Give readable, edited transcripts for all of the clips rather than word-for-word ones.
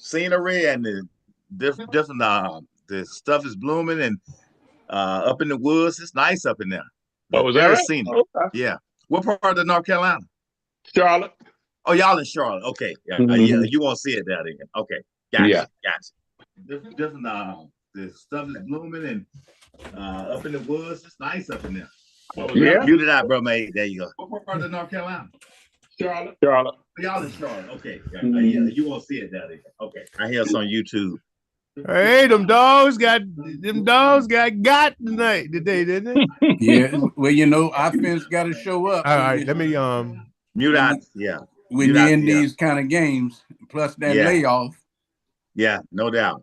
scenery and the different the stuff is blooming and up in the woods. It's nice up in there. Oh, was that Very right? scenic. Okay. Yeah. What part of North Carolina? Charlotte. Oh, y'all in Charlotte. Okay. Yeah. Yeah. You won't see it down there. Okay. Yeah. Gotcha. Different the stuff is blooming and up in the woods. It's nice up in there. Yeah. Mute it out, bro, mate. There you go. What part of North Carolina? Charlotte. Charlotte. Y'all in Charlotte. Okay. Yeah. You won't see it down there. Okay. I hear us on YouTube. Hey, them dogs got tonight today, didn't they? Yeah. Well, you know, offense got to show up. All right, let me mute out. Yeah. When you're in these kind of games, plus that layoff. Yeah, no doubt.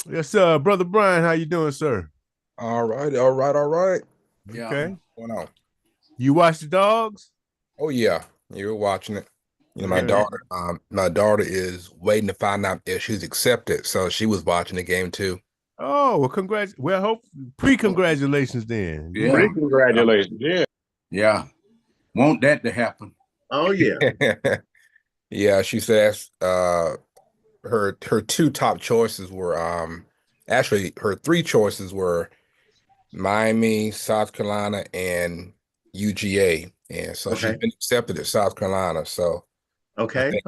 Yes, sir. Brother Brian, how you doing, sir? All right. Yeah. Okay. What's going on? You watch the dogs? Oh yeah, you're watching it. You know, my daughter is waiting to find out if she's accepted, so she was watching the game too. Oh, well, Well, pre-congratulations then. Yeah. Pre-congratulations. Yeah. Yeah. Want that to happen. Oh yeah. Yeah, she says her two top choices were actually her three choices were Miami, South Carolina, and UGA. And so she's been accepted at South Carolina. So okay.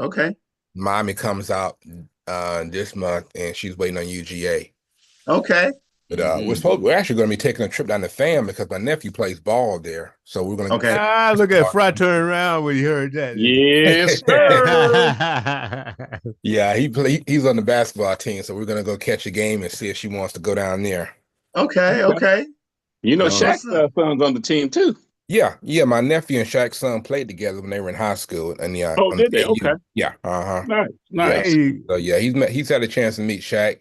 Miami comes out this month and she's waiting on UGA. Okay. But we're actually going to be taking a trip down to FAM because my nephew plays ball there. So we're going to look at Fry turn around when you heard that. Yes, sir. Yeah, he's on the basketball team, so we're going to go catch a game and see if she wants to go down there. Okay. You know, Shaq's son's on the team too. Yeah. My nephew and Shaq's son played together when they were in high school. And did they? Okay. Yeah. Nice. Yeah. So yeah, he's had a chance to meet Shaq.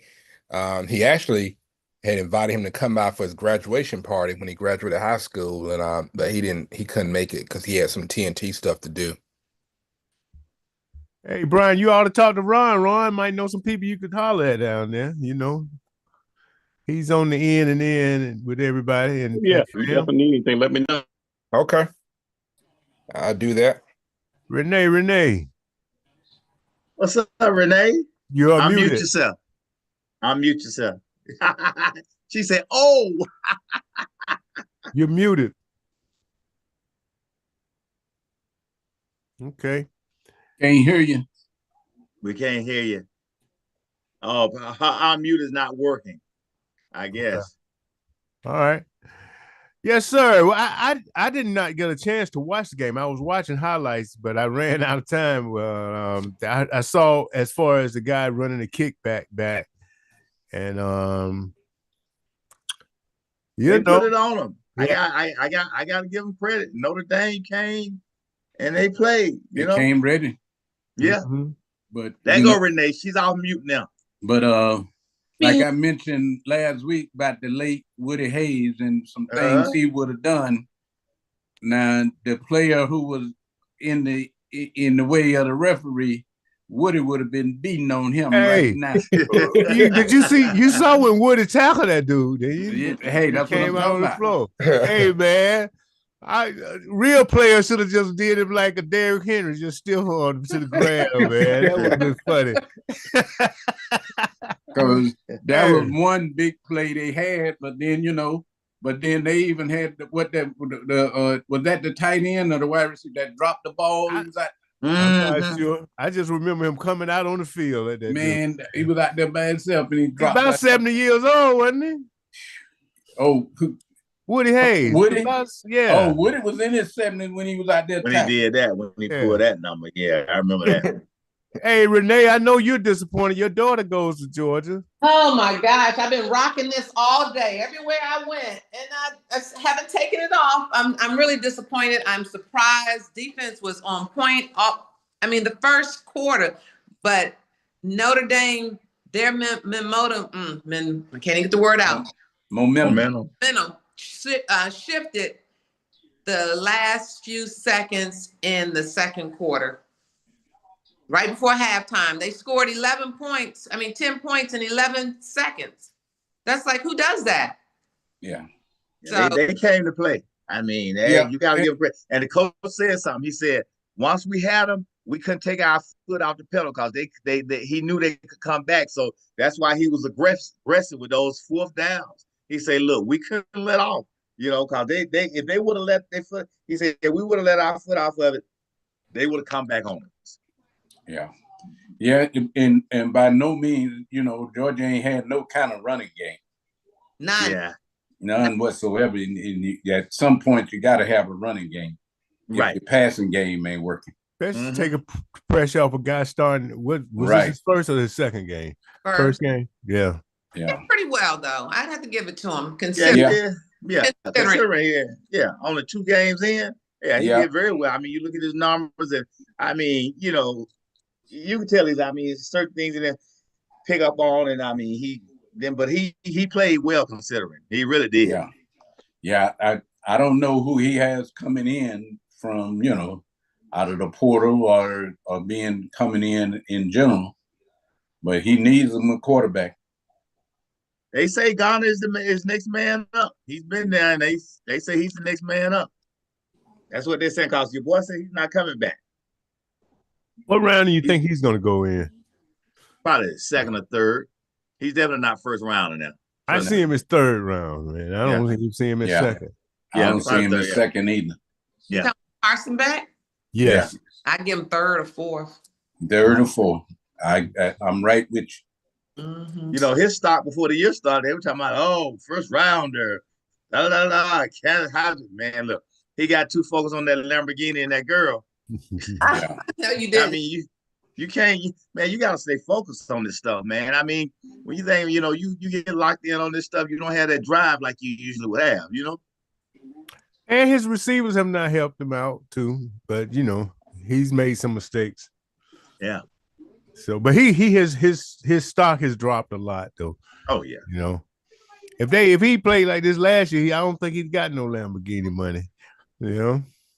He actually had invited him to come out for his graduation party when he graduated high school, and but he couldn't make it because he had some TNT stuff to do. Hey, Brian, you ought to talk to Ron. Ron might know some people you could holler at down there. You know, he's on the end and in with everybody. And yeah, if you ever need anything, let me know. Okay, I'll do that. Renee. What's up, Renee? You're unmute yourself. Unmute yourself. She said, "Oh, you're muted." Okay. Can't hear you. We can't hear you. Oh, our mute is not working, I guess. Okay. All right. Yes, sir. Well, I did not get a chance to watch the game. I was watching highlights, but I ran out of time. I saw as far as the guy running the kickback back. And they put it on them. Yeah. I got to give them credit. Notre Dame came and they played. They came ready. Yeah, but there go Renee. She's off mute now. But like I mentioned last week about the late Woody Hayes and some things he would have done. Now the player who was in the way of the referee, Woody would have been beating on him right now. Did you see? You saw when Woody tackled that dude. Hey, that's came what I'm out on the about. floor. Hey, man, real players should have just did him like a Derrick Henry, just still on him to the ground, man. That would have been funny. Because that was one big play they had, but then they even had was that the tight end or the wide receiver that dropped the ball? I'm not sure. I just remember him coming out on the field at that. Man, he was out there by himself and he dropped. About 70 years old, wasn't he? Oh, Woody Hayes. Woody? Yeah. Oh, Woody was in his 70s when he was out there. When he did that, when he pulled that number. Yeah, I remember that. Hey, Renee, I know you're disappointed. Your daughter goes to Georgia. Oh, my gosh. I've been rocking this all day, everywhere I went, and I haven't taken it off. I'm really disappointed. I'm surprised. Defense was on point. The first quarter, but Notre Dame, their momentum, I can't even get the word out. Momentum. Shifted the last few seconds in the second quarter. Right before halftime, they scored 10 points in 11 seconds. That's like, who does that? Yeah. So they came to play. I mean, you got to give credit. And the coach said something. He said, once we had them, we couldn't take our foot off the pedal because he knew they could come back. So that's why he was aggressive with those fourth downs. He said, look, we couldn't let off, because they if they would have let their foot, he said, if we would have let our foot off of it, they would have come back on us. Yeah. Yeah, and by no means, Georgia ain't had no kind of running game. None. Yeah. None whatsoever. And at some point, you got to have a running game. Right. If the passing game ain't working. Let's take a pressure off a guy starting. Was Right. this his first or his second game? First game? Yeah. Yeah. Pretty well, though. I'd have to give it to him. Considering only 2 games in, he did very well. I mean, you look at his numbers, and I mean, you can tell he's certain things in there pick up on, and I mean he played well considering. He really did. Yeah. Yeah. I don't know who he has coming in from, out of the portal or coming in general, but he needs a quarterback. They say Ghana is next man up. He's been there, and they say he's the next man up. That's what they're saying, because your boy said he's not coming back. What round do you think he's going to go in? Probably second or third. He's definitely not first round now. I see him as third round, man. I don't think you see him as second. I don't see him as second either. Yeah. Carson back? Yes. Yeah. I'd give him third or fourth. Third or fourth. I'm right with you. Mm-hmm. His stock before the year started, they were talking about, first rounder. Man, look, he got too focused on that Lamborghini and that girl. No, you didn't. I mean, you can't, man, you got to stay focused on this stuff, man. I mean, when you think, you get locked in on this stuff, you don't have that drive like you usually would have, And his receivers have not helped him out too, but he's made some mistakes. Yeah. So, but his stock has dropped a lot though. Oh yeah. If he played like this last year, I don't think he'd got no Lamborghini money.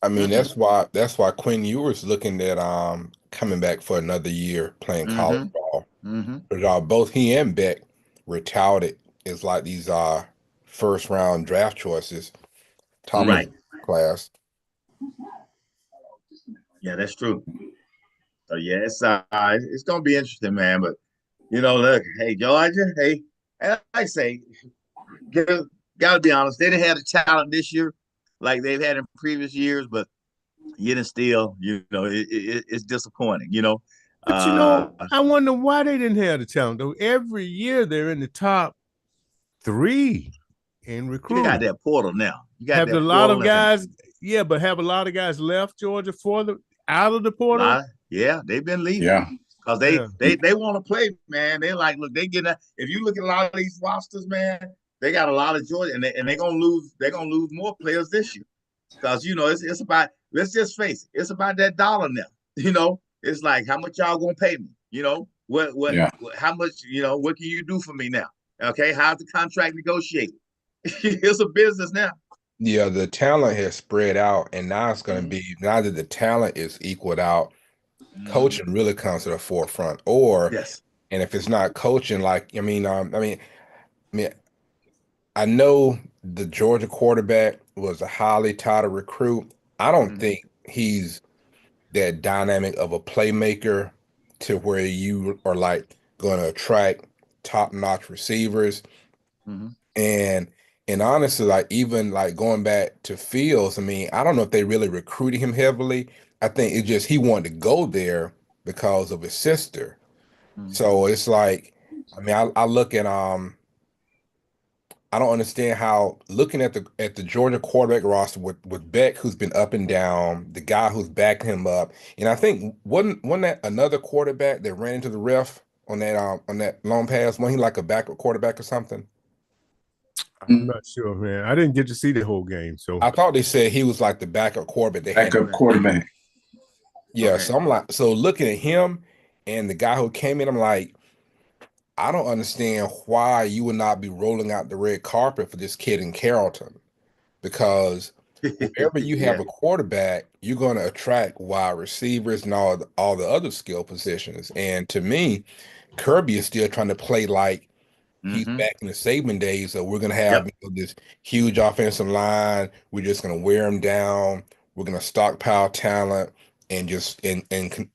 I mean, that's why Quinn Ewers looking at coming back for another year playing college ball. Because both he and Beck were touted as like these first round draft choices. Top of the class. Yeah, that's true. So yeah, it's gonna be interesting, man. But look, hey Georgia, and I say, gotta be honest, they didn't have the talent this year like they've had in previous years, but yet and still, it's disappointing, But I wonder why they didn't have the talent though. Every year they're in the top 3 in recruiting. You got that portal now. You got have that a lot of guys, but have a lot of guys left Georgia out of the portal. They've been leaving. Yeah. Because they want to play, man. They're like, look, if you look at a lot of these rosters, man, they got a lot of Georgia, and they're gonna lose more players this year. Because it's about, let's just face it, it's about that dollar now. It's like, how much y'all gonna pay me? How much, what can you do for me now? Okay, how's the contract negotiated? It's a business now. Yeah, the talent has spread out, and now it's going to be, now that the talent is equaled out, coaching really comes to the forefront. And if it's not coaching, like I know the Georgia quarterback was a highly touted recruit. I don't think he's that dynamic of a playmaker to where you are like going to attract top-notch receivers. And honestly, like even like going back to Fields, I don't know if they really recruited him heavily. I think it's just he wanted to go there because of his sister. So it's like, I look at I don't understand how, looking at the Georgia quarterback roster with Beck, who's been up and down, the guy who's backing him up, and I think wasn't that another quarterback that ran into the ref on that long pass? Wasn't he like a backup quarterback or something? I'm not sure, man. I didn't get to see the whole game, so I thought they said he was like the backup quarterback. Yeah, okay. So I'm like, so looking at him and the guy who came in, I'm like, I don't understand why you would not be rolling out the red carpet for this kid in Carrollton, because wherever you have a quarterback, you're going to attract wide receivers and all the other skill positions. And to me, Kirby is still trying to play like he's back in the Saban days. So we're going to have this huge offensive line. We're just going to wear them down. We're going to stockpile talent. and just and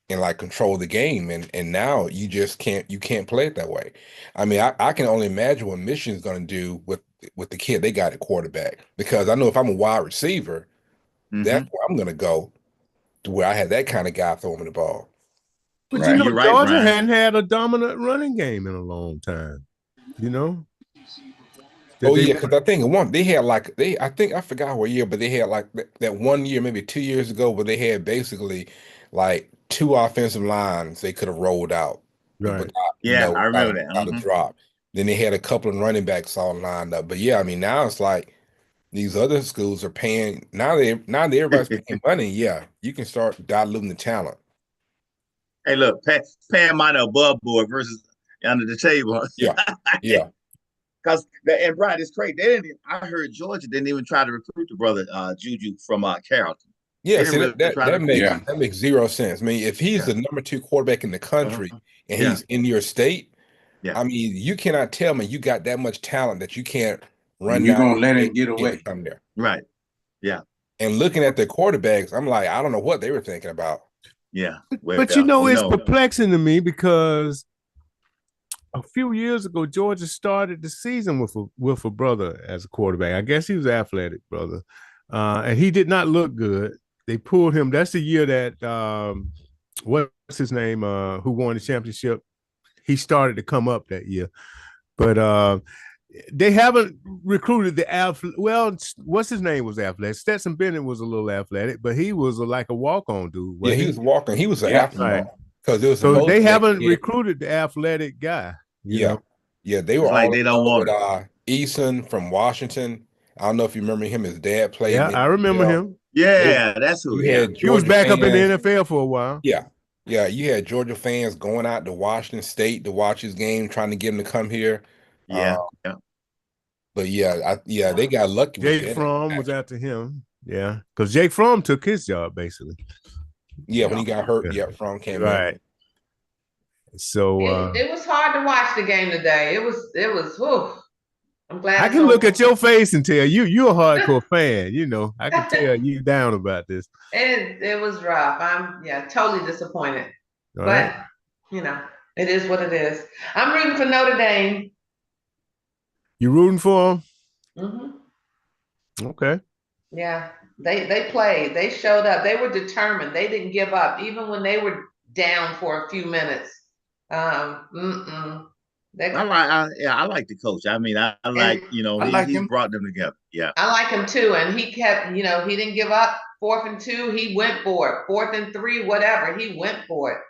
like control the game. And now you just can't play it that way. I mean, I can only imagine what Michigan's going to do with the kid they got at quarterback, because I know if I'm a wide receiver, that's where I'm going to go, to where I had that kind of guy throwing me the ball. But right. You're right, Georgia Brian. hadn't had a dominant running game in a long time. Oh yeah, because I think they had like I forgot what year, but they had like that 1 year, maybe 2 years ago, where they had basically like 2 offensive lines they could have rolled out, Right. without, Yeah, I remember without that. a drop. Then they had a couple of running backs all lined up. But yeah, I mean, now it's like these other schools are paying, now that everybody's paying money. Yeah, you can start diluting the talent. Hey, look, paying money above board versus under the table. Yeah, yeah. Because and Brian, it's crazy. I heard Georgia didn't even try to recruit the brother Juju from Carrollton. Yeah, see, that makes zero sense. I mean, if he's the number 2 quarterback in the country and he's in your state, I mean, you cannot tell me you got that much talent that you can't run. You're gonna let him get away. Come there, right? Yeah. And looking at the quarterbacks, I'm like, I don't know what they were thinking about. Yeah, but it's perplexing to me, because a few years ago, Georgia started the season with a brother as a quarterback. I guess he was an athletic brother, and he did not look good. They pulled him. That's the year that what's his name, who won the championship. He started to come up that year, but they haven't recruited the athletic. Well, what's his name was athletic. Stetson Bennett was a little athletic, but he was like a walk-on dude. Yeah, he was walking. He was an athlete. Because there was so they haven't recruited the athletic guy. You know? Yeah, they were like they don't want Eason from Washington. I don't know if you remember him. His dad played. Yeah, I remember him. Yeah, that's who he had. He was back up in the NFL for a while. Yeah, yeah. You had Georgia fans going out to Washington State to watch his game, trying to get him to come here. Yeah. But they got lucky. Jake Fromm was after him. Yeah, because Jake Fromm took his job basically. Yeah, when he got hurt, Fromm came in. So it was hard to watch the game today. It was. Whew. I'm glad I can look at your face and tell you're a hardcore fan. I can tell you down about this. It was rough. I'm totally disappointed. But it is what it is. I'm rooting for Notre Dame. You rooting for them? Mm-hmm. Okay. Yeah, they played. They showed up. They were determined. They didn't give up, even when they were down for a few minutes. I like the coach. I mean, I like, he brought them together. Yeah. I like him too. And he kept, he didn't give up. 4th and 2, he went for it. 4th and 3, whatever, he went for it.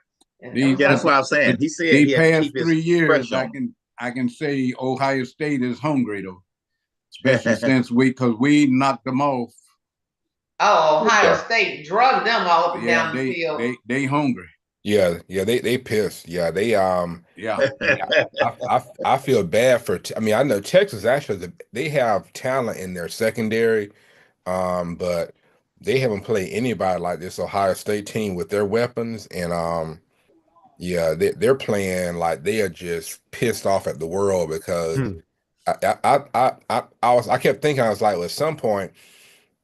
And that's what I'm saying. He said he past 3 years, I can say Ohio State is hungry though. Especially since we knocked them off. Oh, Ohio State drugged them all up and down the field. They hungry. Yeah, they pissed. Yeah, they I feel bad for. I mean, I know Texas actually they have talent in their secondary, but they haven't played anybody like this Ohio State team with their weapons, and they're playing like they are just pissed off at the world because I kept thinking, I was like, well, at some point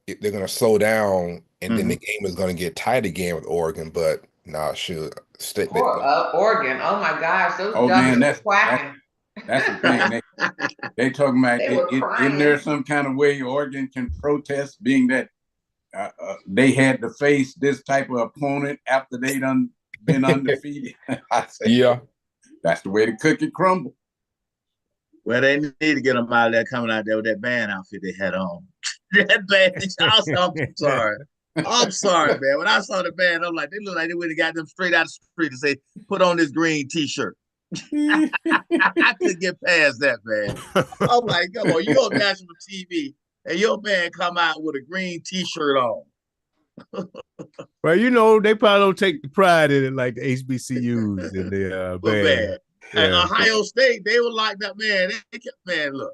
they're gonna slow down and then the game is gonna get tight again with Oregon, but. Nah, shoot. Oregon. Oh my gosh, those that's quacking. That's the thing. They talking about isn't there some kind of way Oregon can protest, being that they had to face this type of opponent after they done been undefeated? I say, that's the way the cookie crumble. Well, they need to get them out of there, coming out there with that band outfit they had on. That band. I'm sorry. I'm sorry, man. When I saw the band, I'm like, they look like they would have got them straight out of the street to say, put on this green T-shirt. I couldn't get past that, man. I'm like, come on, you on national TV and your band come out with a green T-shirt on. Well, they probably don't take the pride in it like the HBCUs in their band. And Ohio State, they were like that, man. Man, look.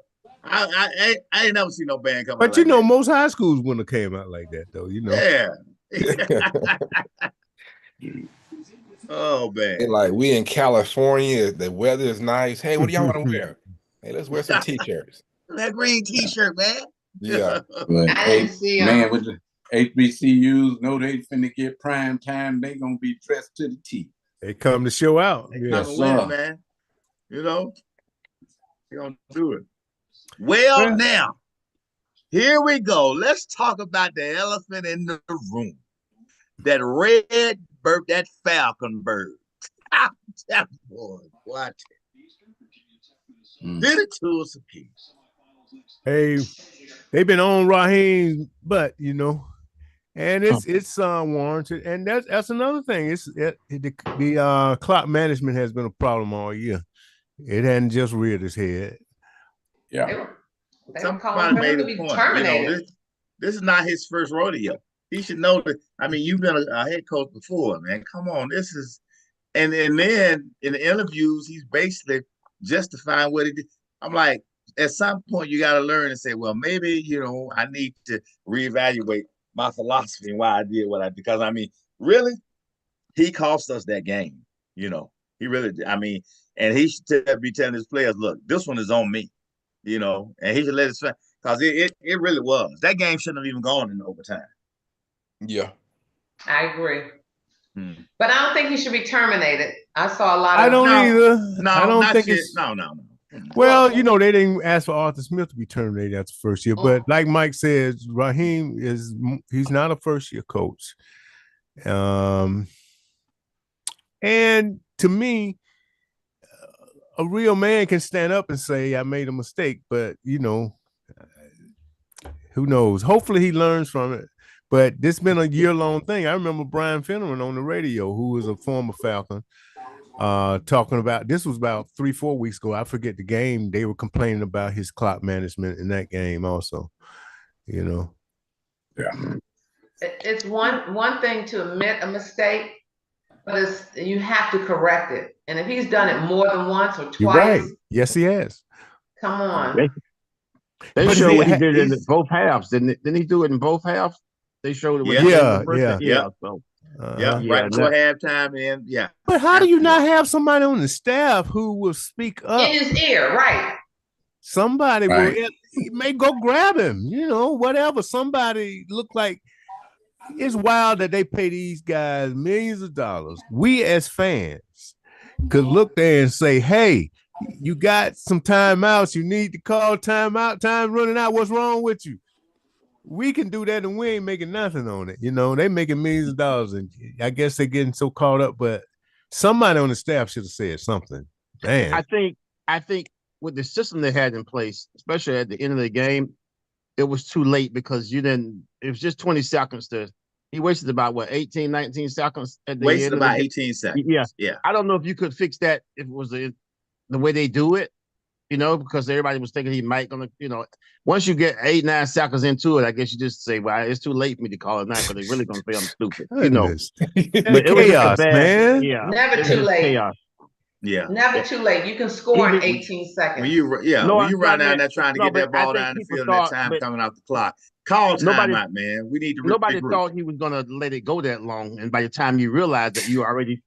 I ain't never seen no band come out. But most high schools wouldn't have came out like that, though. Yeah. Oh man. They're like, we in California, the weather is nice. Hey, what do y'all want to wear? Hey, let's wear some T-shirts. That green T-shirt, man. Yeah. I didn't see man, HBCUs know they finna get prime time. They gonna be dressed to the T. They come to show out. They come to win, man. You know, they're gonna do it. Well, now, here we go. Let's talk about the elephant in the room. That red bird, that falcon bird. That boy, watch it. Did it to us again. Hey, they've been on Raheem, but you know, and it's warranted. And that's another thing. The clock management has been a problem all year. It hadn't just reared its head. Yeah. Somebody made a point. You know, this is not his first rodeo. He should know that. I mean, you've been a head coach before, man. Come on, this is, and then in the interviews, he's basically justifying what he did. I'm like, at some point, you got to learn and say, well, maybe, you know, I need to reevaluate my philosophy and why I did what I did. Because I mean, really, he cost us that game. You know, he really did. I mean, and he should be telling his players, look, this one is on me. You know, and he should let his fans, because it really was. That game shouldn't have even gone in overtime. Yeah. I agree. But I don't think he should be terminated. I saw a lot of. I don't either. No, I don't think it's. it's. No. Well, you know, they didn't ask for Arthur Smith to be terminated after first year, but like Mike says, Raheem he's not a first year coach. And to me, a real man can stand up and say, I made a mistake, but you know, who knows? Hopefully he learns from it. But this has been a year-long thing. I remember Brian Finneran on the radio, who was a former Falcon, talking about, this was about 3-4 weeks ago. I forget the game. They were complaining about his clock management in that game also, you know. Yeah. It's one thing to admit a mistake, but you have to correct it. And if he's done it more than once or twice. You're right. Yes, he has. Come on. They showed what he did in both halves. Didn't he do it in both halves? They showed it. Yeah. So, right before halftime, and yeah. But how do you not have somebody on the staff who will speak up in his ear, right? Somebody will. He may go grab him. You know, whatever. Somebody look like. It's wild that they pay these guys millions of dollars. We as fans could look there and say, "Hey, you got some timeouts. You need to call timeout. Time running out. What's wrong with you?" We can do that, and we ain't making nothing on it. You know, they making millions of dollars, and I guess they're getting so caught up. But somebody on the staff should have said something. Man, I think with the system they had in place, especially at the end of the game, it was too late because you didn't. It was just 20 seconds to. He wasted about 18, 19 seconds at the wasted end. About 18 seconds. Yeah. I don't know if you could fix that if it was the way they do it. You know, because everybody was thinking he might gonna, you know, once you get 8-9 seconds into it, I guess you just say, well, it's too late for me to call it now because they're really gonna think I'm stupid. You know, but it chaos, man. Yeah, never too late. Chaos. Yeah, never too late. You can score in 18 seconds. When you run down there trying to get that ball down the field, and that time coming off the clock, call time out, man. We need to. Nobody thought he was gonna let it go that long, and by the time you realize that you already,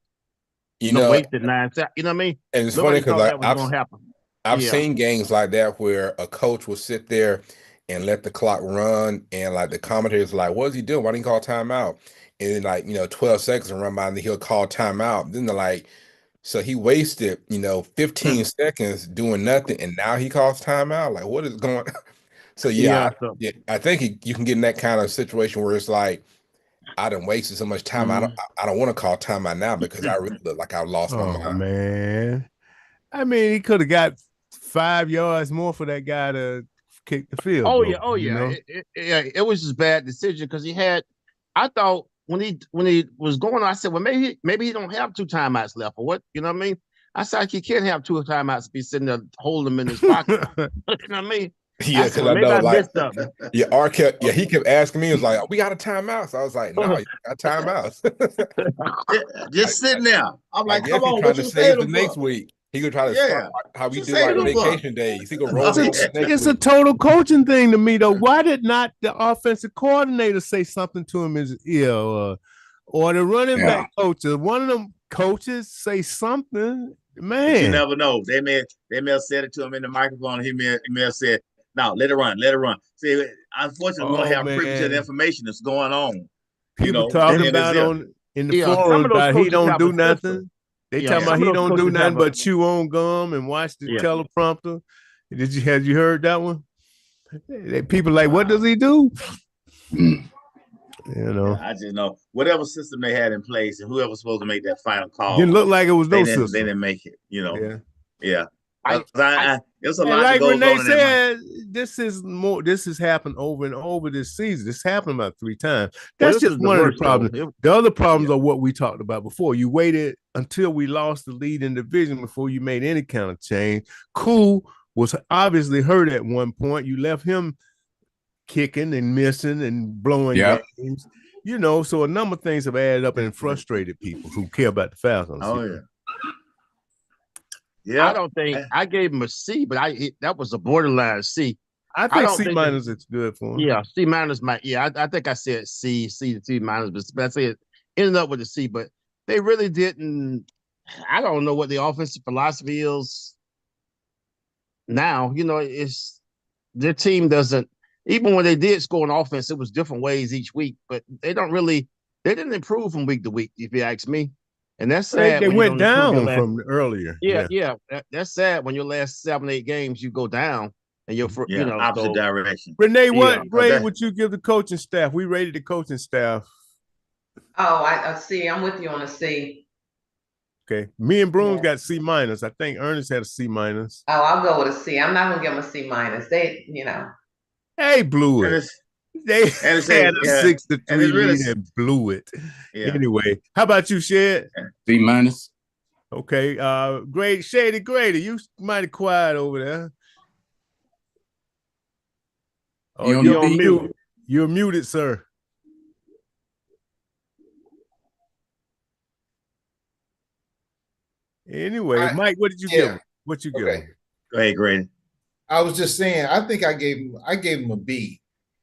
wasted 9 seconds. You know what I mean? And it's funny because that was gonna happen. I've seen games like that where a coach will sit there and let the clock run, and like the commentators are like, "What is he doing? Why didn't he call timeout?" And then 12 seconds and run by, and then he'll call timeout. Then they're like, "So he wasted 15 seconds doing nothing, and now he calls timeout? Like, what is going?" So I think you can get in that kind of situation where it's like, I done wasted so much time. I don't want to call timeout now because I really look like I lost my mind. Man, I mean, he could have got 5 yards more for that guy to kick the field. It was just a bad decision because he had. I thought when he was going, I said, well, maybe he don't have 2 timeouts left or what? You know what I mean? I said he can't have 2 timeouts. Be sitting there holding them in his pocket. You know what I mean? Yeah, because I know, like, he kept asking me, he was like, "We got a timeout." So I was like, "No, you got timeouts." Just sitting there. I'm like, "Come on, what you say the next week?" He could try to start how we do like vacation days. He could roll. It's a total coaching thing to me, though. Why did not the offensive coordinator say something to him in his ear, or the running back coach, or one of them coaches say something? Man, but you never know. They may have said it to him in the microphone. He may have said, No, let it run. Let it run. See, unfortunately, we don't have privilege of the man. information that's going on. People talking about in the forums about he don't do nothing. They talking about he don't do nothing but chew on gum and watch the teleprompter. Have you heard that one? People like, what does he do? I just know whatever system they had in place and whoever was supposed to make that final call didn't look like it was no system. They didn't make it. Yeah. It's a lot. Like Renee said, this has happened over and over this season. This happened about 3 times. That's just one of the problems. The other problems are what we talked about before. You waited until we lost the lead in the division before you made any kind of change. Cool was obviously hurt at one point. You left him kicking and missing and blowing games. So a number of things have added up and frustrated people who care about the Falcons. Oh, yeah. Yeah, I don't think I gave him a C, but that was a borderline C. I think C minus is good for him. Yeah, C minus might. Yeah, I think I said C to C minus, but I said ended up with a C. But they really didn't. I don't know what the offensive philosophy is now. It's their team doesn't. Even when they did score on offense, it was different ways each week. But they didn't improve from week to week, if you ask me. And that's sad. They went down from earlier. Yeah. That's sad when your last 7-8 games you go down and you're opposite direction. Renee, what grade would you give the coaching staff? We rated the coaching staff. Oh, I see. I'm with you on a C. Okay, me and Brooms got C minus. I think Ernest had a C minus. Oh, I'll go with a C. I'm not gonna give them a C minus. They blew it. They had a 6-3 lead and blew it. Yeah. Anyway, how about you, Shed? C minus. Okay. Great, Shady Grady, you mighty quiet over there. Oh, you're muted, sir. Anyway, Mike, what did you give him? What you give him? Go ahead, Grady. I was just saying, I think I gave him a B.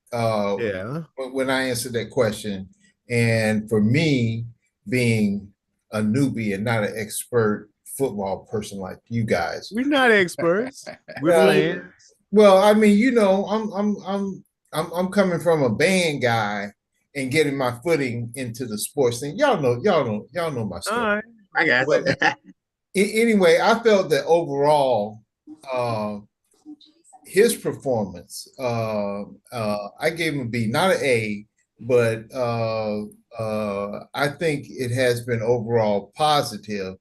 When I answered that question, and for me being a newbie and not an expert football person like you guys, we're not experts. We're playing. Well, I mean, I'm coming from a band guy and getting my footing into the sports thing. Y'all know my story. All right. I got it. Anyway, I felt that overall, his performance, I gave him a B, not an A, but I think it has been overall positive.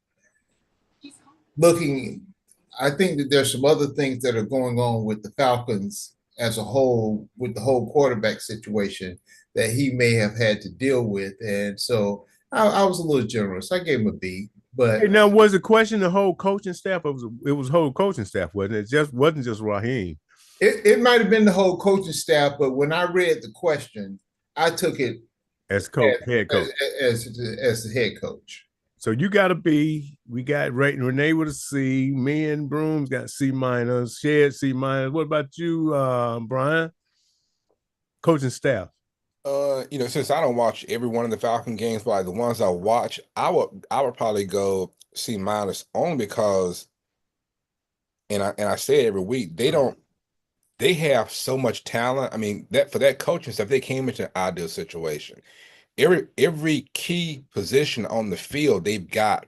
I think that there's some other things that are going on with the Falcons as a whole, with the whole quarterback situation that he may have had to deal with, and so I was a little generous. I gave him a B. But now, was the question the whole coaching staff? It was whole coaching staff, wasn't it? It wasn't just Raheem. It might have been the whole coaching staff, but when I read the question, I took it as head coach. As the head coach. So you got a B. We got Renee with a C. Me and Brooms got C minus. Shed C minus. What about you, Brian? Coaching staff. Since I don't watch every one of the Falcon games, but like the ones I watch, I would probably go C minus only because, and I say it every week, they have so much talent. I mean, for that coaching stuff, they came into an ideal situation. Every key position on the field, they've got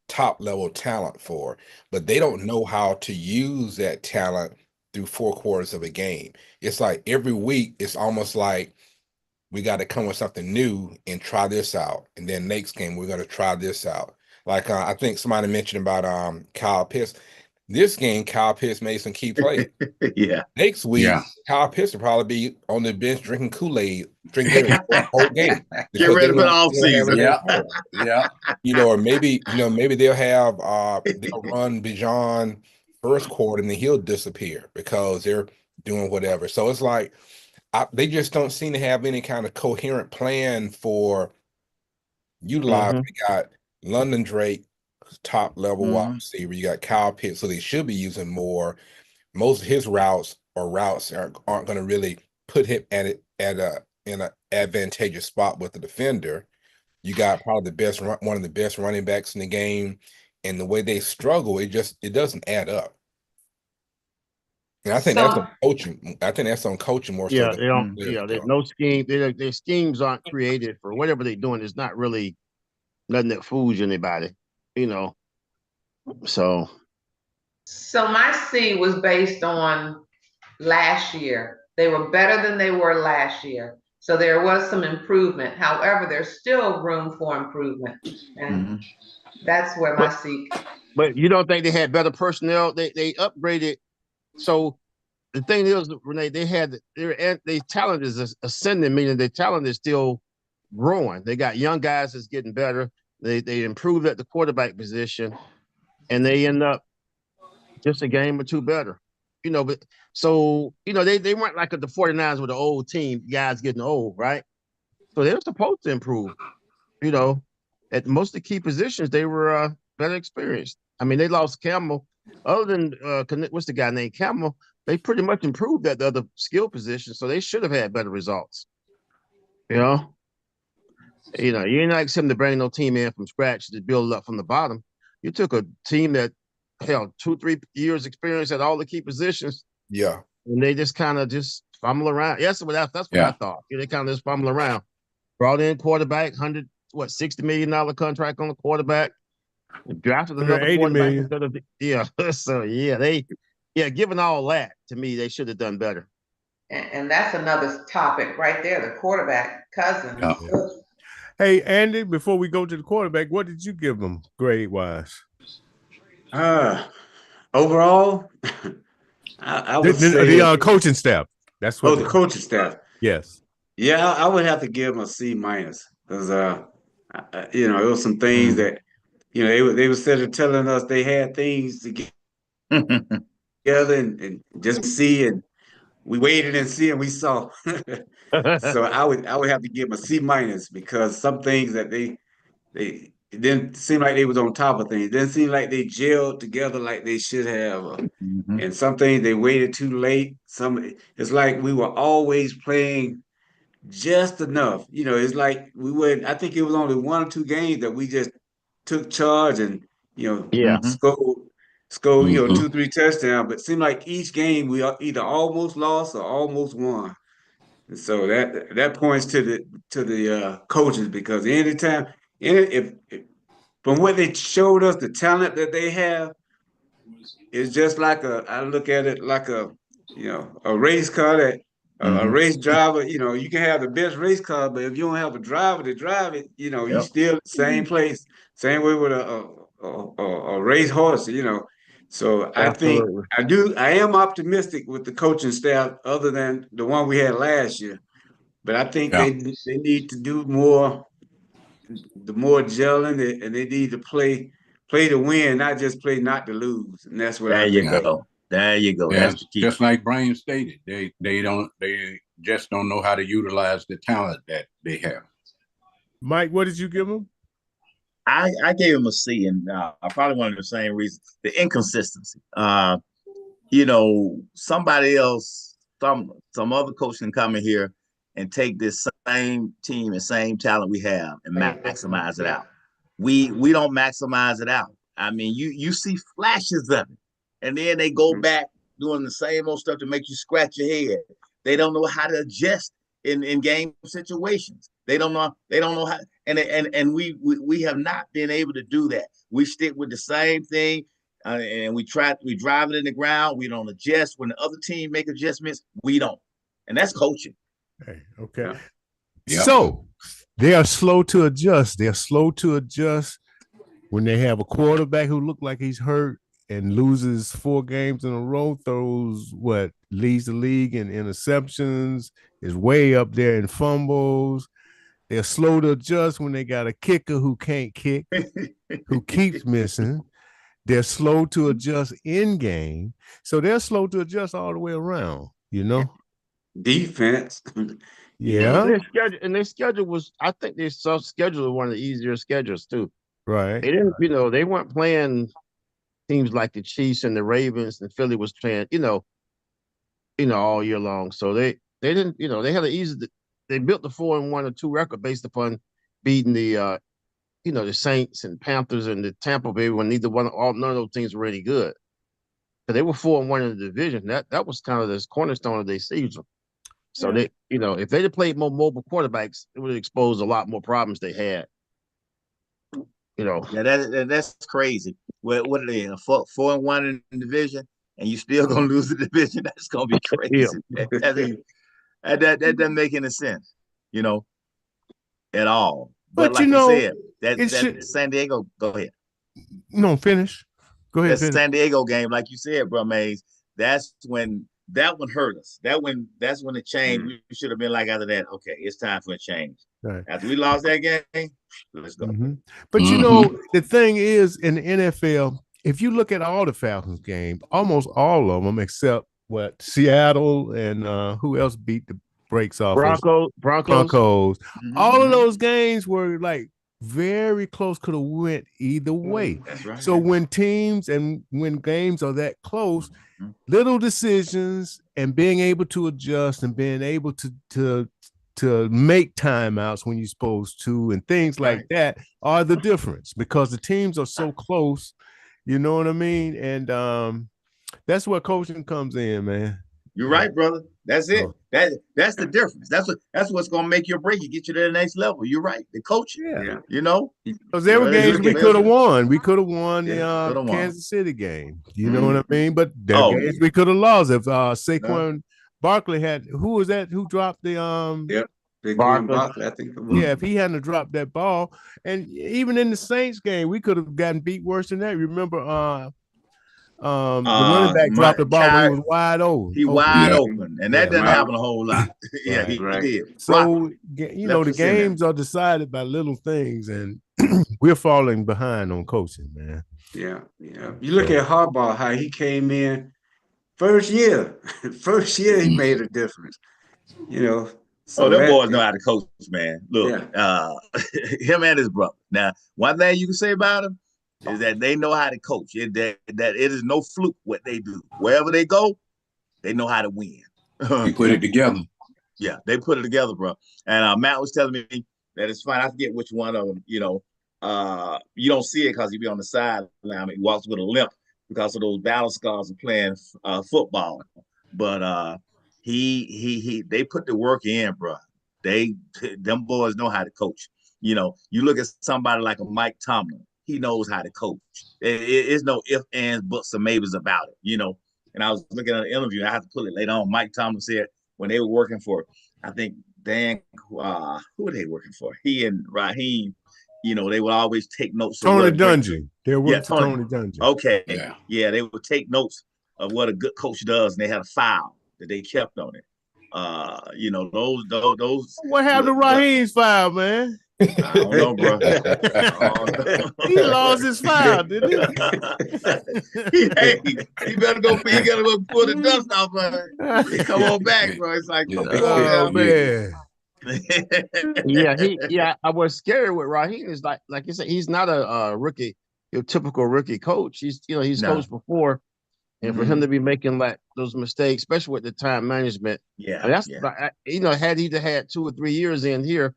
top level talent for, but they don't know how to use that talent through 4 quarters of a game. It's like every week, it's almost like we got to come with something new and try this out. And then next game, we're going to try this out. Like I think somebody mentioned about Kyle Pitts. This game, Kyle Pitts made some key plays. Yeah. Next week, Kyle Pitts will probably be on the bench drinking Kool-Aid, drinking the whole game. Get ready for the off season. Yeah. Or maybe they'll have they'll run Bijan first quarter and then he'll disappear because they're doing whatever. So it's like they just don't seem to have any kind of coherent plan for utilizing. We got London Drake, top level wide receiver. You got Kyle Pitts, so they should be using more. Most of his routes aren't going to really put him in an advantageous spot with the defender. You got probably one of the best running backs in the game, and the way they struggle, it doesn't add up. And I think that's on coaching. I think that's on coaching more so Yeah, than they don't. Yeah, there's no scheme. Their schemes aren't created for whatever they're doing. It's not really nothing that fools anybody, you know. So my C was based on last year. They were better than they were last year. So there was some improvement. However, there's still room for improvement. And that's where my C. But you don't think they had better personnel? They upgraded. So the thing is, Renee, their talent is ascending, meaning their talent is still growing. They got young guys that's getting better. They improved at the quarterback position, and they end up just a game or two better. You know, but so they weren't like the 49ers with the old team, guys getting old, right? So they were supposed to improve. You know, at most of the key positions, they were better experienced. I mean, they lost Campbell. Other than what's the guy named Campbell, they pretty much improved at the other skill positions, so they should have had better results. You know, you ain't like them to bring no team in from scratch to build it up from the bottom. You took a team that held 2-3 years experience at all the key positions. Yeah, and they just kind of just fumble around. Yes, that's what I thought. They kind of just fumble around. Brought in quarterback, $60 million contract on the quarterback. Drafted another quarterback instead of So given all that, to me, they should have done better. And that's another topic right there, the quarterback, Cousins. Yeah. Hey, Andy, before we go to the quarterback, what did you give them grade-wise? Overall, I would say the coaching staff. That's what the coaching staff. Yes. Yeah, I would have to give them a C- because it was some things that they were sitting telling us they had things to get together and just see, and we waited and see and we saw. So I would have to give them a C- because some things that it didn't seem like they was on top of things. It didn't seem like they gelled together like they should have. And some things they waited too late. It's like we were always playing just enough. It's like we went. I think it was only 1 or 2 games that we just took charge and scored 2-3 touchdowns. But it seemed like each game we either almost lost or almost won. And so that points to the coaches, because anytime if from what they showed us, the talent that they have, it's just like I look at it like a race car that a race driver. You can have the best race car, but if you don't have a driver to drive it, you still same place. Same way with a race horse. So I think I am optimistic with the coaching staff, other than the one we had last year. But I think they need to do more, the more gelling, and they need to play to win, not just play not to lose. And that's what there you go. There you go. Yeah, that's the key. Just like Brian stated, they just don't know how to utilize the talent that they have. Mike, what did you give them? I gave him a C, and probably one of the same reasons: the inconsistency. Somebody else, some other coach can come in here and take this same team and same talent we have and maximize it out. We don't maximize it out. I mean, you see flashes of it, and then they go back doing the same old stuff to make you scratch your head. They don't know how to adjust in game situations. They don't know how, and we have not been able to do that. We stick with the same thing, and we drive it in the ground. We don't adjust when the other team make adjustments. We don't, and that's coaching. Okay. Yeah. So they are slow to adjust. They're slow to adjust when they have a quarterback who look like he's hurt and loses 4 games in a row, leads the league in interceptions, is way up there in fumbles. They're slow to adjust when they got a kicker who can't kick, who keeps missing. They're slow to adjust in game. So they're slow to adjust all the way around, Defense. Yeah. Their schedule was, I think their schedule was one of the easier schedules too. Right. They didn't, they weren't playing teams like the Chiefs and the Ravens, and Philly was playing, all year long. So they didn't, they had they built the 4-1 or 2 record based upon beating the the Saints and Panthers and the Tampa Bay when none of those teams were really good. They were 4-1 in the division. That was kind of this cornerstone of their season. So they, if they'd have played more mobile quarterbacks, it would have exposed a lot more problems they had. Yeah, that's crazy. What are they? 4-1 in the division, and you still gonna lose the division? That's gonna be crazy. That doesn't make any sense, at all. But like you said, that San Diego. Go ahead. No, finish. Go ahead. That San Diego game, like you said, bro, Amaysn. That's when that one hurt us. That's when it changed. We should have been like after that. Okay, it's time for a change. Right. After we lost that game, let's go. But the thing is, in the NFL, if you look at all the Falcons games, almost all of them, except Seattle and who else beat the brakes off Broncos. All of those games were like very close, could have went either way. That's right. So when teams and when games are that close, little decisions and being able to adjust and being able to make timeouts when you're supposed to and things like that are the difference, because the teams are so close. You know what I mean? And that's where coaching comes in, man. You're right, brother. That's it. That's the difference. That's what's gonna make you or break you, get you to the next level. You're right. The coach, because there were games we could have won. We could have won the Kansas City game. You know what I mean? But there are games we could have lost if Saquon Barkley had. Who was that? Who dropped the Barkley, I think. If he hadn't dropped that ball, and even in the Saints game, we could have gotten beat worse than that. Remember, the running back dropped the ball when he was wide open. He wide open, and that doesn't happen a whole lot. He did. So the games are decided by little things, and we're falling behind on coaching, man. Yeah. You look at Harbaugh, how he came in first year he made a difference. So them boys know how to coach, man. Look, him and his brother. Now, one thing you can say about him is that they know how to coach. That it is no fluke what they do. Wherever they go, they know how to win. They put it together. Yeah, they put it together, bro. And Matt was telling me that it's fine. I forget which one of them. You don't see it because he be on the sideline. He walks with a limp because of those battle scars of playing football. But they put the work in, bro. Them boys know how to coach. You look at somebody like a Mike Tomlin. He knows how to coach. It's no ifs, ands, buts, or maybes about it, And I was looking at an interview. I have to pull it later on. Mike Tomlin said when they were working for, I think who were they working for? He and Raheem, they would always take notes. Tony Dungy. They were Tony Dungy. Okay. Yeah, they would take notes of what a good coach does, and they had a file that they kept on it. Those. What happened to Raheem's file, man? I don't know, bro. He lost his file, didn't he? He better go. He gotta go pull the dust off, man. Come on back, bro. It's like, man. I was scared with Raheem. Is like you said, he's not a rookie, your typical rookie coach. He's coached before, and for him to be making like those mistakes, especially with the time management, had he had 2 or 3 years in here,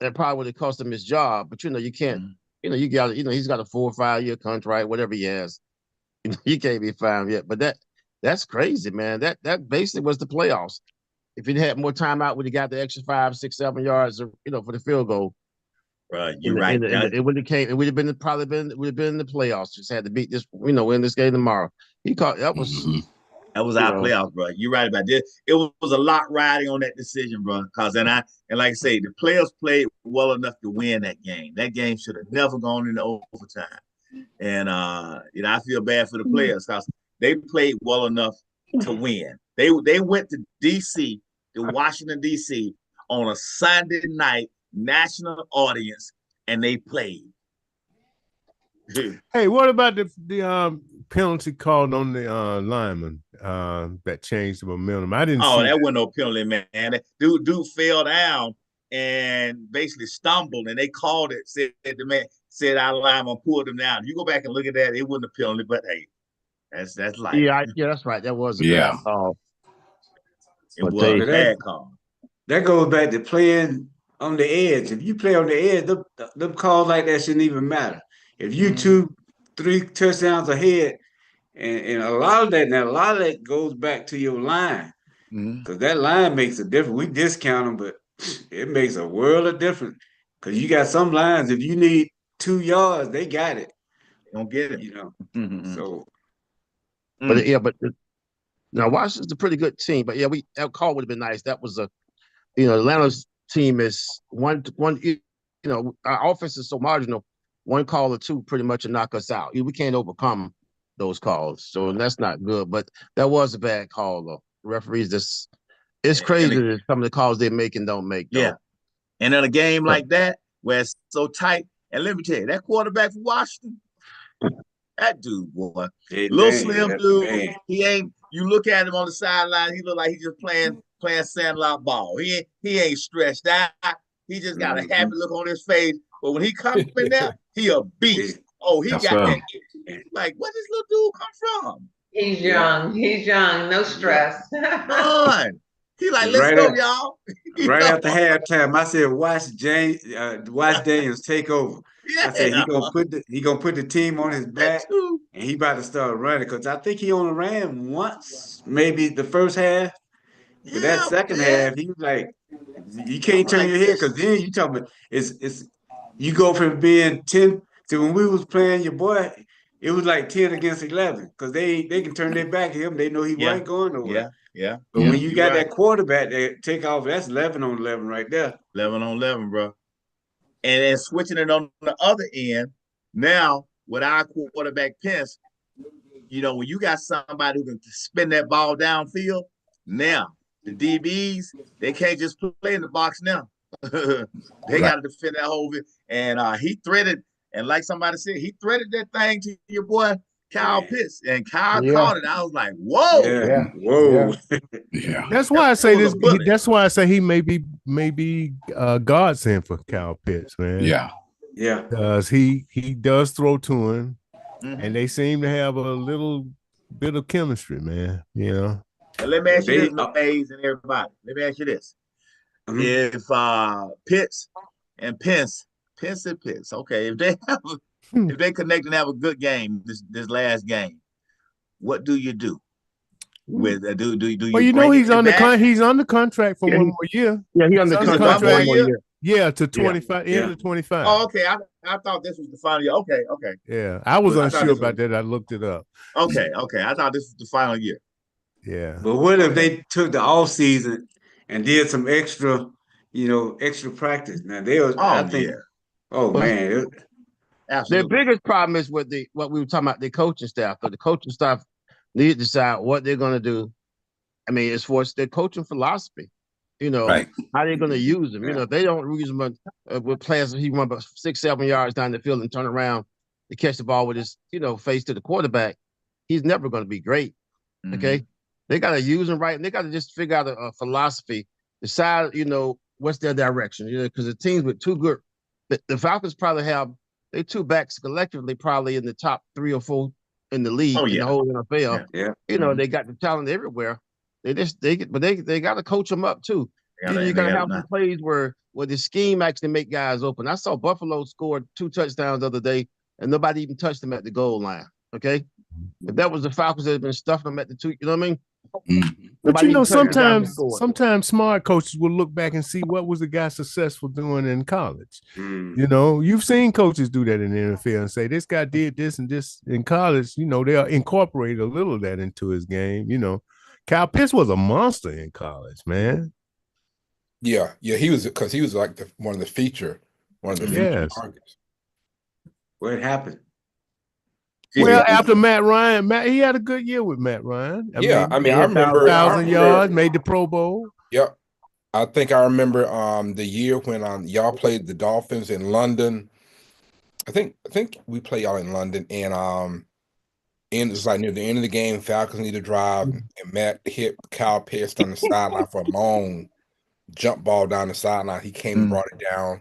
that probably would have cost him his job. But you can't, he's got a 4 or 5 year contract, whatever he has. He can't be fined yet. But that's crazy, man. That basically was the playoffs. If he'd had more time out, would he got the extra 5, 6, 7 yards, for the field goal. Right, you're right. It would have been in the playoffs. Just had to beat this, win this game tomorrow. That was our playoffs, bro. You're right about this. It was a lot riding on that decision, bro. And like I say, the players played well enough to win that game. That game should have never gone into overtime. And I feel bad for the players because they played well enough to win. They went to DC, to Washington DC, on a Sunday night national audience, and they played. Hey, what about the penalty called on the lineman that changed the momentum? I didn't. That wasn't no penalty, man. Dude fell down and basically stumbled, and they called it. Said our lineman pulled him down. You go back and look at that. It wasn't a penalty, but hey, that's life. Yeah, that's right. That was a bad call. It was a bad call. That goes back to playing on the edge. If you play on the edge, them calls like that shouldn't even matter. If you 2-3 touchdowns ahead And a lot of that goes back to your line. Because that line makes a difference. We discount them, but it makes a world of difference. Because you got some lines, if you need 2 yards, they got it. Don't get it. You know. So but now Washington's a pretty good team. But yeah, that call would have been nice. That was Atlanta's team is one, our offense is so marginal. One call or two pretty much will knock us out. We can't overcome those calls. So that's not good. But that was a bad call, though. Referees, it's crazy that some of the calls they make and don't make. Though. Yeah. And in a game like that, where it's so tight, and let me tell you, that quarterback for Washington, that dude, boy, little slim dude, he ain't. You look at him on the sideline, he look like he's just playing sandlot ball. He ain't stretched out. He just got a happy look on his face. But when he comes in there, he a beast. Oh, he got that. Like, where this little dude come from? He's young. He's young. No stress. Fun. He like, let's go, y'all. Right after halftime, I said, watch Daniels take over. Yeah. I said he gonna put the team on his back, and he about to start running because I think he only ran once, maybe the first half. But that second half, he was like, you can't turn your head because then you talking about it's you go from being 10 to when we was playing your boy. It was like 10 against 11 because they can turn their back at him. They know he wasn't going nowhere. Yeah. But when you got that quarterback that take off, that's 11 on 11 right there. 11 on 11, bro. And then switching it on the other end, now with our quarterback Pence, when you got somebody who can spin that ball downfield, now the DBs, they can't just play in the box now. They got to defend that whole bit. And he threaded, and like somebody said, he threaded that thing to your boy Kyle Pitts, and Kyle caught it. I was like, whoa, whoa. Yeah. That's why I say this. That's why I say he may be godsend for Kyle Pitts, man. Yeah. Because he does throw to him, and they seem to have a little bit of chemistry, man. And let me ask you this, Amaysn and everybody. Let me ask you this: if Pitts and Pence, okay, if they connect and have a good game this last game, what do you do? With do you? Well, he's under contract for one more year. Yeah, he's under contract for one more year. Yeah, to 25, end of 25. Oh, okay. I thought this was the final year. Okay. Yeah, I was unsure about that. I looked it up. Okay. I thought this was the final year. Yeah. But what if they took the off season and did some extra practice? Now man. Absolutely. Their biggest problem is with what we were talking about, the coaching staff. But the coaching staff need to decide what they're going to do. I mean, as far as their coaching philosophy, how they're going to use them. If they don't use them with players, he run about 6-7 yards down the field and turn around to catch the ball with his, face to the quarterback, he's never going to be great. Okay, they got to use them right, and they got to just figure out a philosophy. Decide, what's their direction. Because the teams with two good, the Falcons probably have. They two backs collectively probably in the top 3 or 4 in the league in the whole NFL. Yeah. They got the talent everywhere. They got to coach them up too. You got to have some plays where the scheme actually make guys open. I saw Buffalo scored 2 touchdowns the other day, and nobody even touched them at the goal line. Okay, if that was the Falcons that had been stuffing them at the 2, you know what I mean? But sometimes smart coaches will look back and see what was the guy successful doing in college. You've seen coaches do that in the NFL and say this guy did this and this in college. They'll incorporate a little of that into his game. Kyle Pitts was a monster in college, man. Yeah, he was like one of the feature targets. What happened? Well, after Matt Ryan, he had a good year with Matt Ryan. I remember 1,000 yards, made the Pro Bowl. Yep. I think I remember the year when y'all played the Dolphins in London. I think we played y'all in London, and it was like near the end of the game, Falcons need to drive, and Matt hit Kyle Pitts on the sideline for a long jump ball down the sideline. He came and brought it down,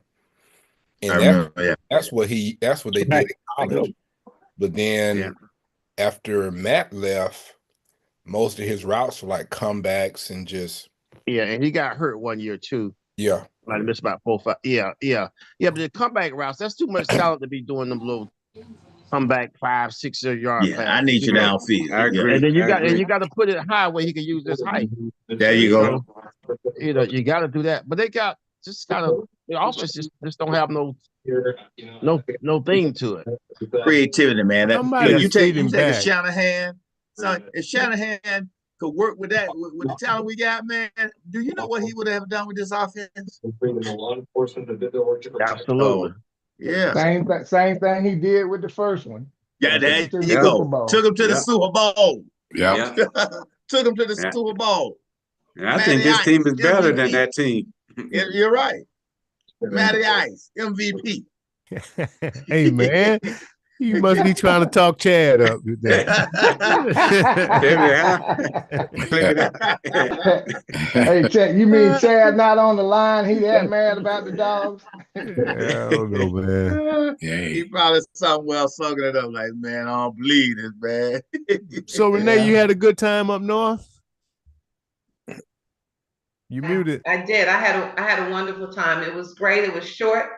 and that's what they did in college. But then after Matt left, most of his routes were like comebacks and just and he got hurt one year too. Yeah, like missed about 4 or 5. Yeah. But the comeback routes, that's too much talent to be doing them little come back 5-6 yard Yeah, pass. I need you downfield. I agree. And then you got to put it high where he can use his height. There you go. You got to do that. But they got just kind of the offense just don't have no thing to it. Creativity, man. You take a back. Shanahan. So if Shanahan could work with that with the talent we got, man, do you know what he would have done with this offense? Absolutely. Yeah. Same thing he did with the first one. Yeah, there you go. Took him to the Super Bowl. Yeah. Took him to the Super Bowl. And I think this team is better than that team. You're right. Matty Ice, MVP. Hey, man. You must be trying to talk Chad up with that. Hey, Chad, you mean Chad not on the line? He that mad about the dogs? I don't know, man. He probably somewhere sucking it up like, man, I don't believe this, man. So, Renee, you had a good time up north? You muted. I did. I had a wonderful time. It was great. It was short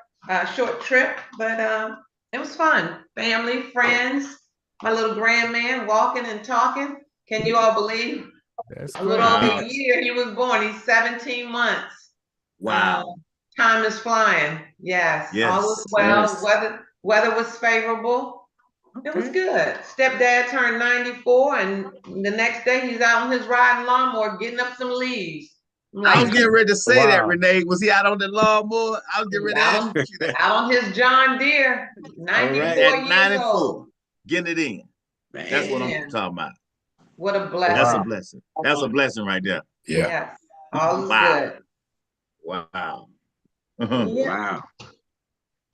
trip, but it was fun. Family, friends, my little grandman walking and talking. Can you all believe? That's a little over a year he was born. He's 17 months. Wow. Time is flying. Yes. All was well. Yes. Weather was favorable. Okay. It was good. Stepdad turned 94, and the next day he's out on his riding lawnmower getting up some leaves. Like, I was getting ready to say that, Renee. Was he out on the lawnmower? I was getting ready to ask you that. Out on his John Deere, 94 at 94. Old. Getting it in. Man. That's what I'm talking about. What a blessing. That's a blessing. That's a blessing right there. Yeah. Yes. All is good. Wow. Wow.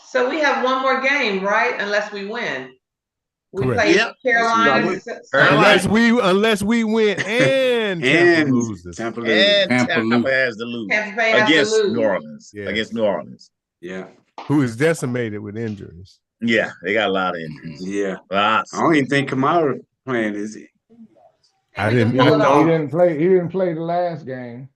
So we have one more game, right? Unless we win. We play Carolina. Unless we win and Tampa loses. Tampa has to lose against New Orleans. Yeah. Against New Orleans. Yeah. Who is decimated with injuries. Yeah, they got a lot of injuries. Yeah. Lots. I don't even think Kamara playing, is he? I didn't know. He didn't play the last game.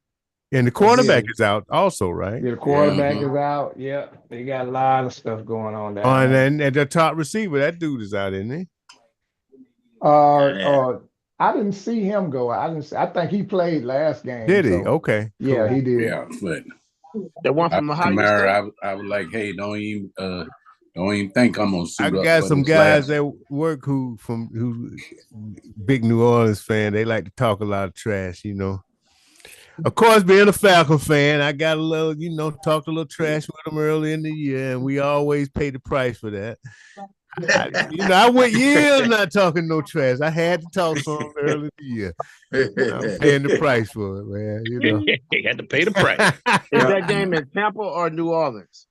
And the quarterback is out also, right? Yeah, the quarterback is out. Yeah, they got a lot of stuff going on there. And the top receiver, that dude is out, isn't he? I didn't see him go. I think he played last game. Did he? Okay. Yeah, he did. Yeah, but the one from Kamara, I was like, hey, don't even think I'm gonna suit up. I got some guys at work who big New Orleans fan. They like to talk a lot of trash, you know. Of course, being a Falcon fan, I got a little, talked a little trash with them early in the year, and we always pay the price for that. I went years not talking no trash. I had to talk some early in the year. I'm paying the price for it, man. You had to pay the price. Is that game in Tampa or New Orleans?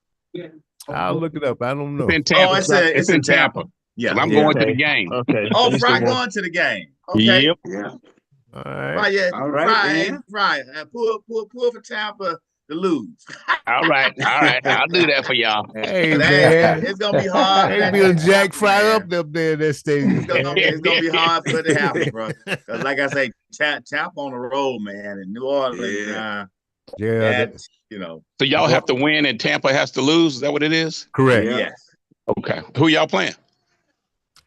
I'll look it up. I don't know. It's in Tampa. It's in Tampa. Yeah, I'm going to the game. Okay. Oh, Fry going to the game. Okay. Yep. Yeah. All right. Right, yeah. All right. Right. Pull for Tampa to lose. All right. I'll do that for y'all. Hey, man. It's gonna be hard. They be Jack Fry up there in that stadium. It's gonna be hard for it to happen, bro. Because like I say, Tampa on the road, man, in New Orleans. So y'all have to win and Tampa has to lose. Is that what it is? Correct. Yes. Okay. Who y'all playing?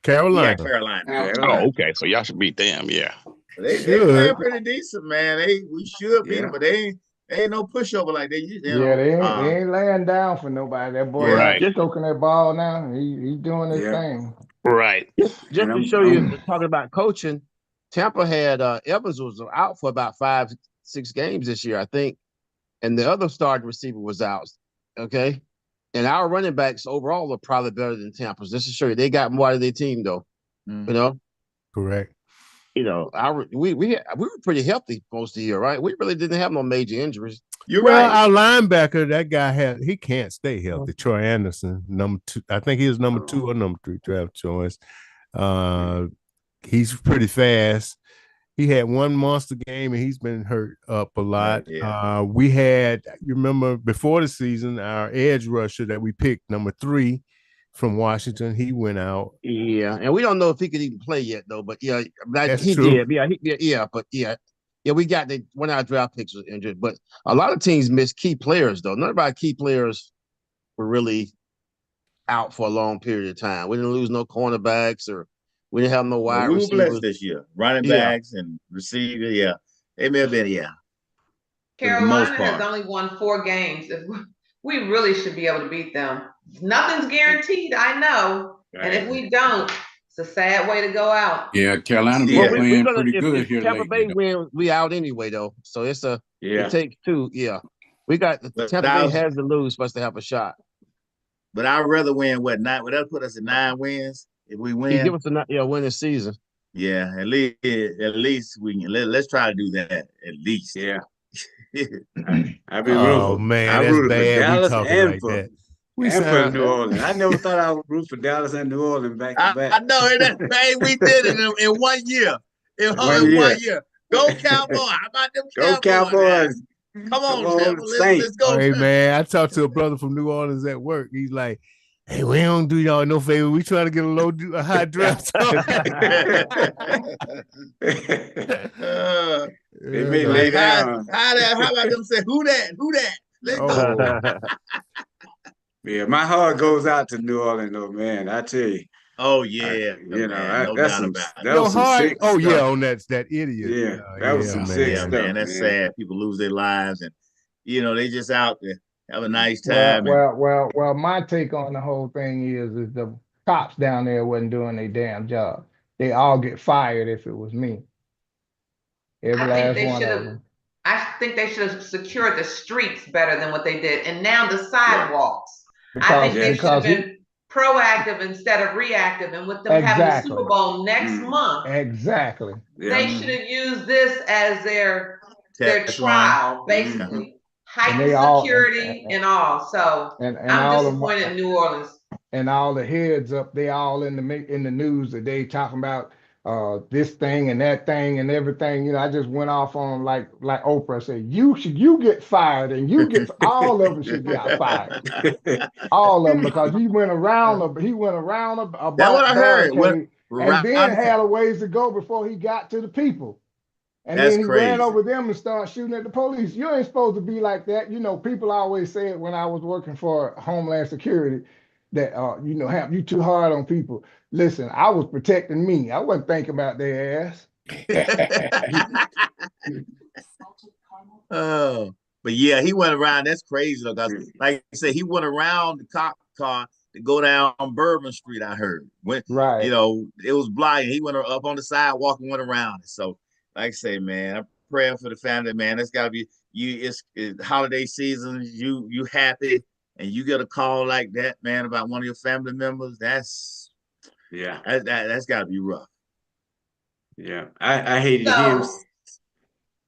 Carolina. Yeah, Carolina. Oh, okay. So y'all should beat them. Yeah. They play pretty decent, man. We should beat them, but they ain't no pushover like they used to. They ain't laying down for nobody. That boy just stroking that ball now. He doing his thing. Right. Just to show you, talking about coaching, Tampa had Evans was out for about 5-6 games this year, I think, and the other starting receiver was out. Okay, and our running backs overall are probably better than Tampa's. Just to show you, they got more out of their team though. Correct. We were pretty healthy most of the year, right? We really didn't have no major injuries. You're right. Our linebacker, that guy he can't stay healthy. Troy Anderson, number 2. I think he was number 2 or number 3 draft choice. He's pretty fast. He had one monster game and he's been hurt up a lot. Yeah. We had, you remember before the season, our edge rusher that we picked, number 3 from Washington, he went out. Yeah, and we don't know if he could even play yet, though. But yeah, he did. Yeah, we got one of our draft picks was injured, but a lot of teams missed key players though. None of our key players were really out for a long period of time. We didn't lose no cornerbacks or we didn't have no wide we were receivers blessed this year. Running backs and receivers, yeah. They may have been, Carolina has only won 4 games. We really should be able to beat them. Nothing's guaranteed, I know. And if we don't, it's a sad way to go out. Yeah, Carolina been playing pretty good here Tampa lately. Bay win, we out anyway though. So it's it takes 2. Yeah, we got Tampa Bay has to lose for us to have a shot. But I'd rather win 9. Well, that'll put us at 9 wins if we win. Give us a win this season. Yeah, at least we can. Let's try to do that at least. Yeah. I've been man, that's bad. We talking like that. For New Orleans. I never thought I would root for Dallas and New Orleans back to back. I know that's bad. We did it in 1 year. In 1 year. Go Cowboys! How about them Cowboys? Go Cowboys! Come on, let's go. Hey man, I talked to a brother from New Orleans at work. He's like, "Hey, we don't do y'all no favor. We trying to get a high draft." They may lay down. How about them say, who that? Let's go. Yeah, my heart goes out to New Orleans, though, man. I tell you. Oh yeah, that's some sick stuff. Yeah, on that idiot. Yeah, that was some sick stuff, man. That's sad. People lose their lives, and they just out there have a nice time. Well. My take on the whole thing is the cops down there wasn't doing their damn job. They all get fired if it was me. Every last one of them. I think they should have secured the streets better than what they did, and now the sidewalks. I think they should have been proactive instead of reactive, and with them having the Super Bowl next month. Exactly. They should have used this as their trial, basically. Heightened security and all. So I'm disappointed in New Orleans. And all the heads up, they all in the news that they talking about this thing and that thing and everything. I just went off on like Oprah said, you get fired and you get all of them should get fired. All of them, because he went around a That's what I heard. And then had a ways to go before he got to the people. And then he ran over them and started shooting at the police. You ain't supposed to be like that. People always said when I was working for Homeland Security that you too hard on people. Listen, I was protecting me. I wasn't thinking about their ass. But yeah, he went around. That's crazy though, guys. Like I said, he went around the cop car to go down Bourbon Street. I heard it was blind. He went up on the sidewalk and went around it. So, like I say, man, I'm praying for the family, man. That's gotta be you. It's holiday season. You happy, and you get a call like that, man, about one of your family members. That's gotta be rough. Yeah, I hated him.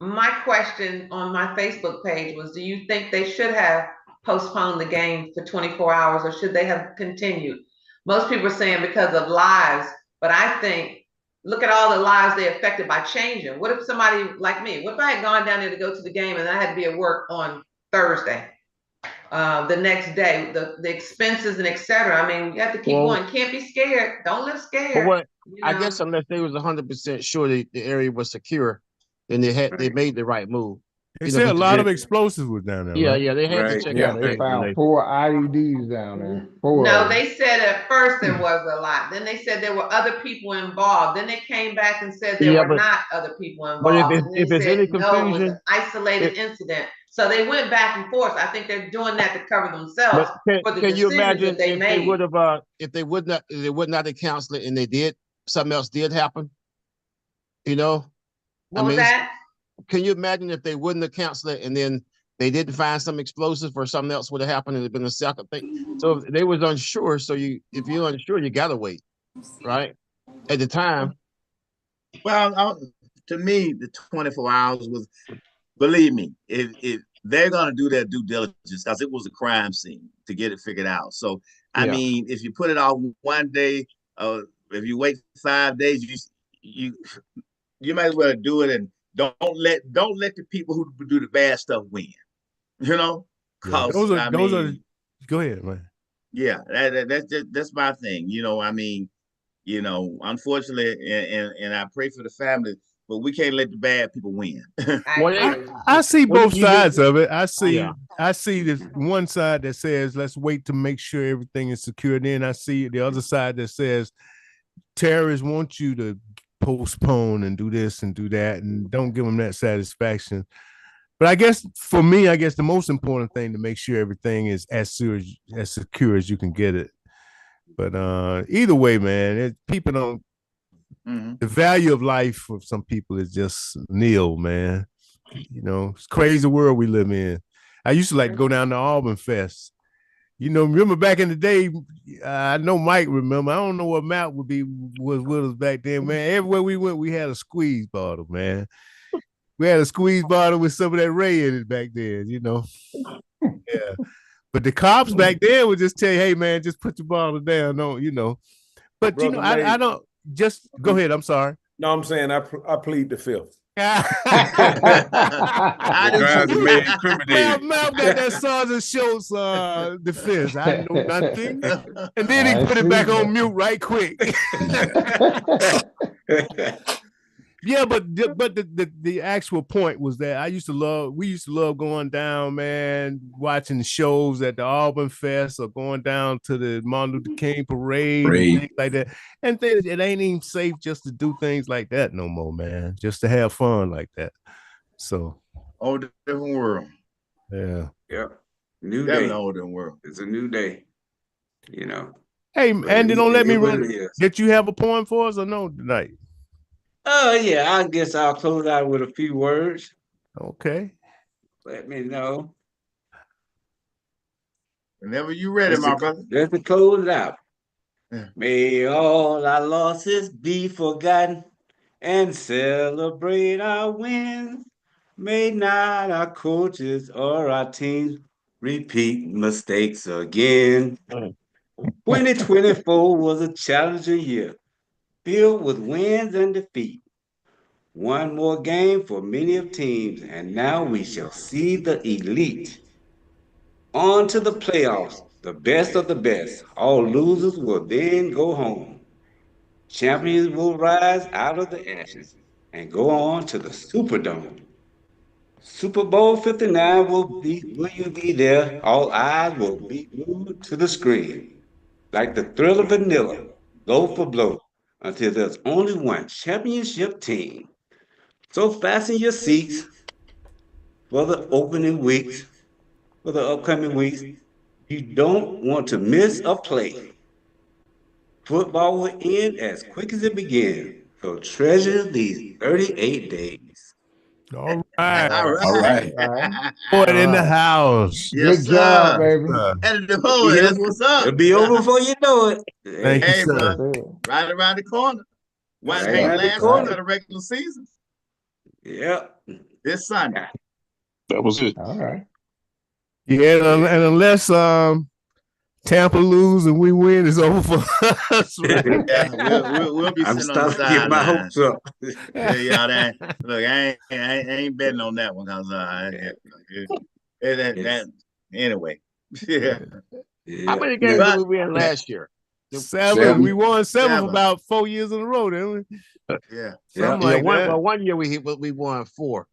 My question on my Facebook page was, do you think they should have postponed the game for 24 hours or should they have continued? Most people are saying because of lives, but I think, look at all the lives they affected by changing. What if somebody like me, what if I had gone down there to go to the game and I had to be at work on Thursday? The next day, the expenses and etc. I mean, you have to keep going. Can't be scared. Don't live scared. I guess unless they was 100% sure the area was secure, then they made the right move. They said a lot of explosives were down there. Yeah, right? yeah, they had to check out. They found 4 IEDs down there. No, they said at first there was a lot. Then they said there were other people involved. Then they came back and said there were not other people involved. But if there's any confusion, no, it was an isolated incident. So they went back and forth. I think they're doing that to cover themselves for the decisions that they made. If they would not have counseled it and they did, something else did happen. What was that? Can you imagine if they wouldn't have counseled it and then they didn't find some explosives or something else would have happened and it'd been a second thing? So if they was unsure, if you're unsure, you gotta wait, right? At the time. Well, to me, the 24 hours was, believe me, if they're gonna do their due diligence, because it was a crime scene to get it figured out. So I mean, if you put it off one day, if you wait 5 days, you might as well do it and don't let the people who do the bad stuff win. Go ahead, man. Yeah, that's my thing. Unfortunately, and I pray for the family. but we can't let the bad people win. I see both sides of it. I see this one side that says let's wait to make sure everything is secure. Then I see the other side that says terrorists want you to postpone and do this and do that, and don't give them that satisfaction. But I guess for me, the most important thing to make sure everything is as secure as you can get it. But either way, man, people don't. The value of life for some people is just nil, man. You know, it's a crazy world we live in. I used to like to go down to Auburn Fest. You know, remember back in the day, I know Mike remember. I don't know what Matt was with us back then, man. Everywhere we went, we had a squeeze bottle, man. We had a squeeze bottle with some of that Ray in it back then, you know. Yeah. But the cops back then would just tell you, hey, man, just put your bottle down. Don't, you know. But, Brother, you know, I don't just go ahead. I'm sorry. No, I'm saying I plead the fifth. I Mal got that Sergeant Schultz defense. I know nothing. And then he put it back on mute right quick. Yeah, but the actual point was that we used to love going down, man, watching the shows at the Auburn Fest or going down to the Martin Luther King parade. And things like that. And it ain't even safe just to do things like that no more, man. Just to have fun like that. So, whole different world. Yeah. Yep. New day. Whole different world. It's a new day. You know. Hey, Andy, don't let me run. Did you have a poem for us or no tonight? Yeah, I guess I'll close out with a few words. Okay. Let me know. Whenever you're ready, my brother. Let's close it out. Yeah. May all our losses be forgotten and celebrate our wins. May not our coaches or our teams repeat mistakes again. 2024 was a challenging year, filled with wins and defeat. One more game for many of teams, and now we shall see the elite. On to the playoffs, the best of the best. All losers will then go home. Champions will rise out of the ashes and go on to the Superdome. Super Bowl 59 will you be there? All eyes will be glued to the screen. Like the thrill of vanilla, blow for blow, until there's only one championship team. So fasten your seats for the upcoming weeks. You don't want to miss a play. Football will end as quick as it begins, so treasure these 38 days. All right. All right. Boy in the house. Yes, good job, baby. And the boy, that's what's up. It'll be over before you know it. Thank you, sir. Bro, right around the corner. Last corner of the regular season. Yep. This Sunday. That was it. All right. Yeah, and unless Tampa lose and we win, it's over for us. Right? Yeah, we'll be I'm sitting on the starting to get my hopes up. Look, I ain't betting on that one because anyway. Yeah. How many games did we win last year? 7. We won 7 for about 4 years in a row, didn't we? Yeah. Something like that. One year we won 4.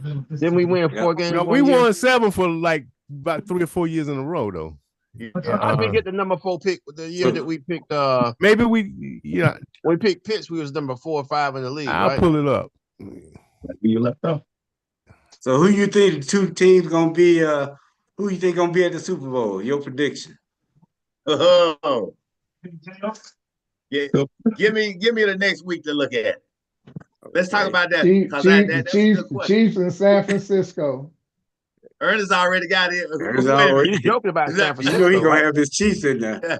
Then we win 4 games. No, we won 7 for like about 3 or 4 years in a row, though. How did we get the number 4 pick the year that we picked? Maybe we picked Pitts. We was number 4 or 5 in the league. I'll pull it up. You left off. So who you think the two teams gonna be? Who you think gonna be at the Super Bowl? Your prediction? Oh, yeah. Give me the next week to look at. Let's talk about that. Chiefs in San Francisco. Ernest already got it. He's joking about San Francisco. You know he's gonna have his Chiefs in there.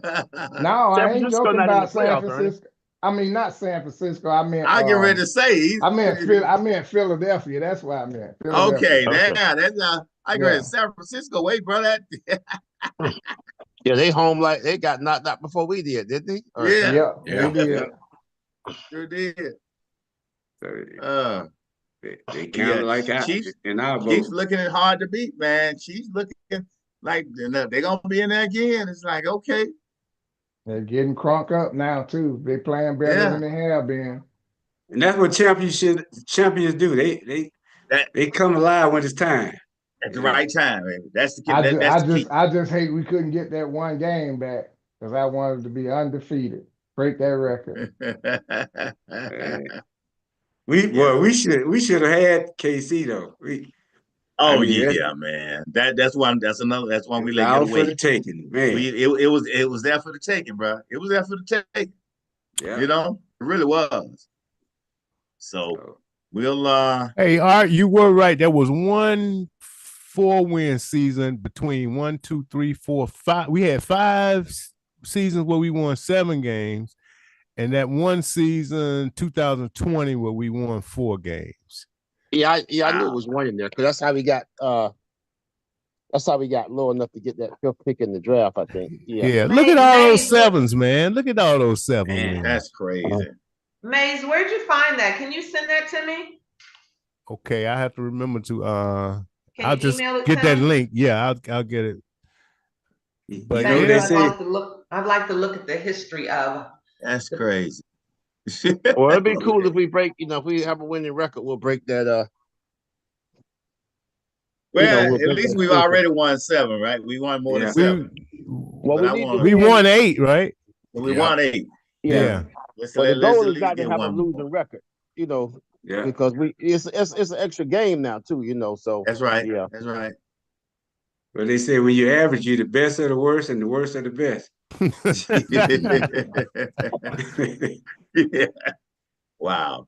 No, I ain't joking about San Francisco. I mean, not San Francisco. I meant. I get ready to say. I meant Philadelphia. That's what I meant. Okay, that's I go San Francisco. Wait, brother. Yeah, they home like they got knocked out before we did, didn't they? Yeah, they did. Sure did. They counted like that in our vote. Chiefs looking hard to beat, man. Chiefs looking like they're gonna be in there again. It's like, okay. They're getting crunk up now too. They're playing better than they have been. And that's what champions do. They come alive when it's time. At the right time, man. That's the key. I just hate we couldn't get that one game back because I wanted to be undefeated, break that record. We should have had KC though. Man. That's one we let out get away. For the taking, man. It was there for the taking, bro. It was there for the taking. Yeah. You know, it really was. So we'll Hey, Art, you were right. There was one 4-win season between 1, 2, 3, 4, 5. We had 5 seasons where we won 7 games, and that one season, 2020, where we won 4 games. Yeah, I knew it was one in there because that's how we got low enough to get that 5th pick in the draft, I think. Yeah. Look at all those 7s, man. Look at all those 7s. Man, that's crazy. Mays, where'd you find that? Can you send that to me? Okay, I have to remember to I'll just get that link. Yeah, I'll get it. But I'd like to look at the history of. That's crazy. Well, it'd be cool if we break, if we have a winning record, we'll break that well, at least we've already won 7, right? We won more than 7. We won 8, right? We won 8. Yeah. But the goal is not to have a losing record, because it's an extra game now too, So that's right. Yeah, that's right. Well, they say when you average, you're the best of the worst and the worst of the best. Yeah. Wow.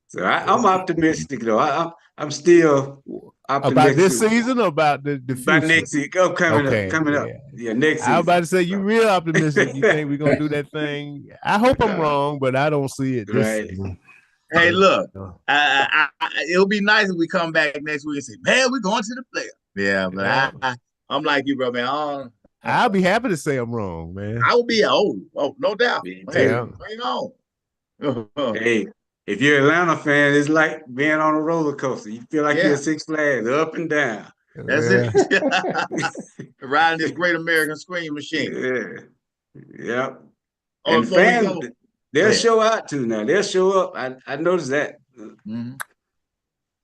So I'm optimistic though. I'm still optimistic about this season or about the future? About next year. Coming up. Yeah, next season. I was about to say you real optimistic. You think we're gonna do that thing? I hope I'm wrong, but I don't see it this season. Hey, look, it'll be nice if we come back next week and say, "Man, we're going to the playoffs." Yeah, but I'm like you, bro, man. I'll be happy to say I'm wrong, man. I will be. Oh, no doubt. Yeah. Bring on. Hey, if you're an Atlanta fan, it's like being on a roller coaster. You feel like you're Six Flags, up and down. That's it. Riding this great American Scream machine. Yeah. Yep. And fans, they'll show out too now. They'll show up. I noticed that. Mm-hmm.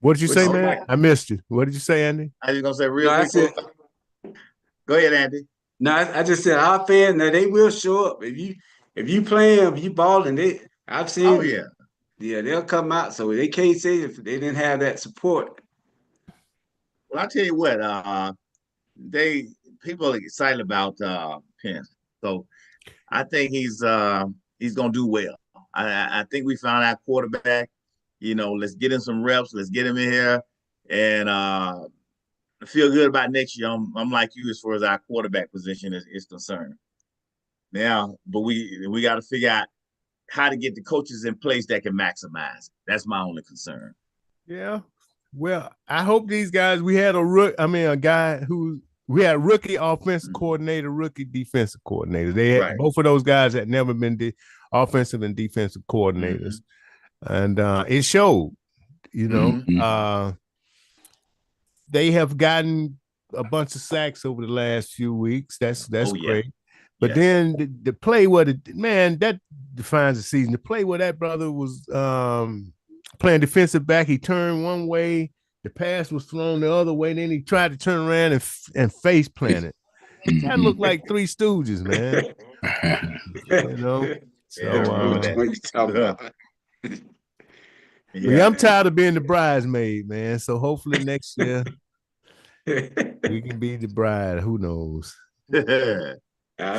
What did you say, man? I missed you. What did you say, Andy? I was gonna say go ahead, Andy. No, I just said our fans, now they will show up. If you play them, if you balling, I've seen. Oh yeah, they'll come out. So they can't say if they didn't have that support. Well, I'll tell you what, people are excited about Penn. So I think he's gonna do well. I think we found our quarterback. Let's get him some reps. Let's get him in here and feel good about next year. I'm like you as far as our quarterback position is concerned. Now, but we got to figure out how to get the coaches in place that can maximize it. That's my only concern. Yeah. Well, I hope these guys. We had a guy who we had rookie offensive coordinator, rookie defensive coordinator. They had both of those guys had never been the offensive and defensive coordinators, and it showed. They have gotten a bunch of sacks over the last few weeks. That's great. But then the play that defines the season. The play where that brother was playing defensive back, he turned one way, the pass was thrown the other way, then he tried to turn around and face plant it. That looked like Three Stooges, man. I'm tired of being the bridesmaid, man. So hopefully next year we can be the bride. Who knows?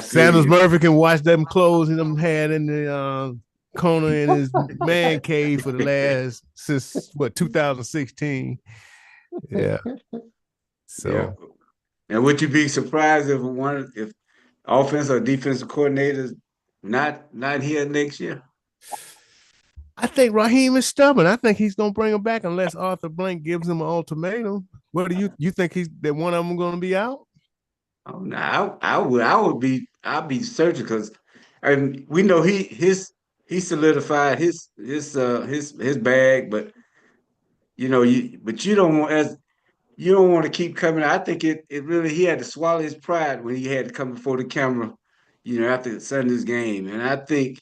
Sanders Murphy can wash them clothes and them had in the corner in his man cave for the last since 2016. Yeah. So, and would you be surprised if offensive or defensive coordinators not here next year? I think Raheem is stubborn. I think he's gonna bring him back unless Arthur Blank gives him an ultimatum. What do you think that one of them gonna be out? Oh no, I'd be searching because we know he solidified his bag, but you don't want to keep coming. I think it really he had to swallow his pride when he had to come before the camera, after Sunday's game, and I think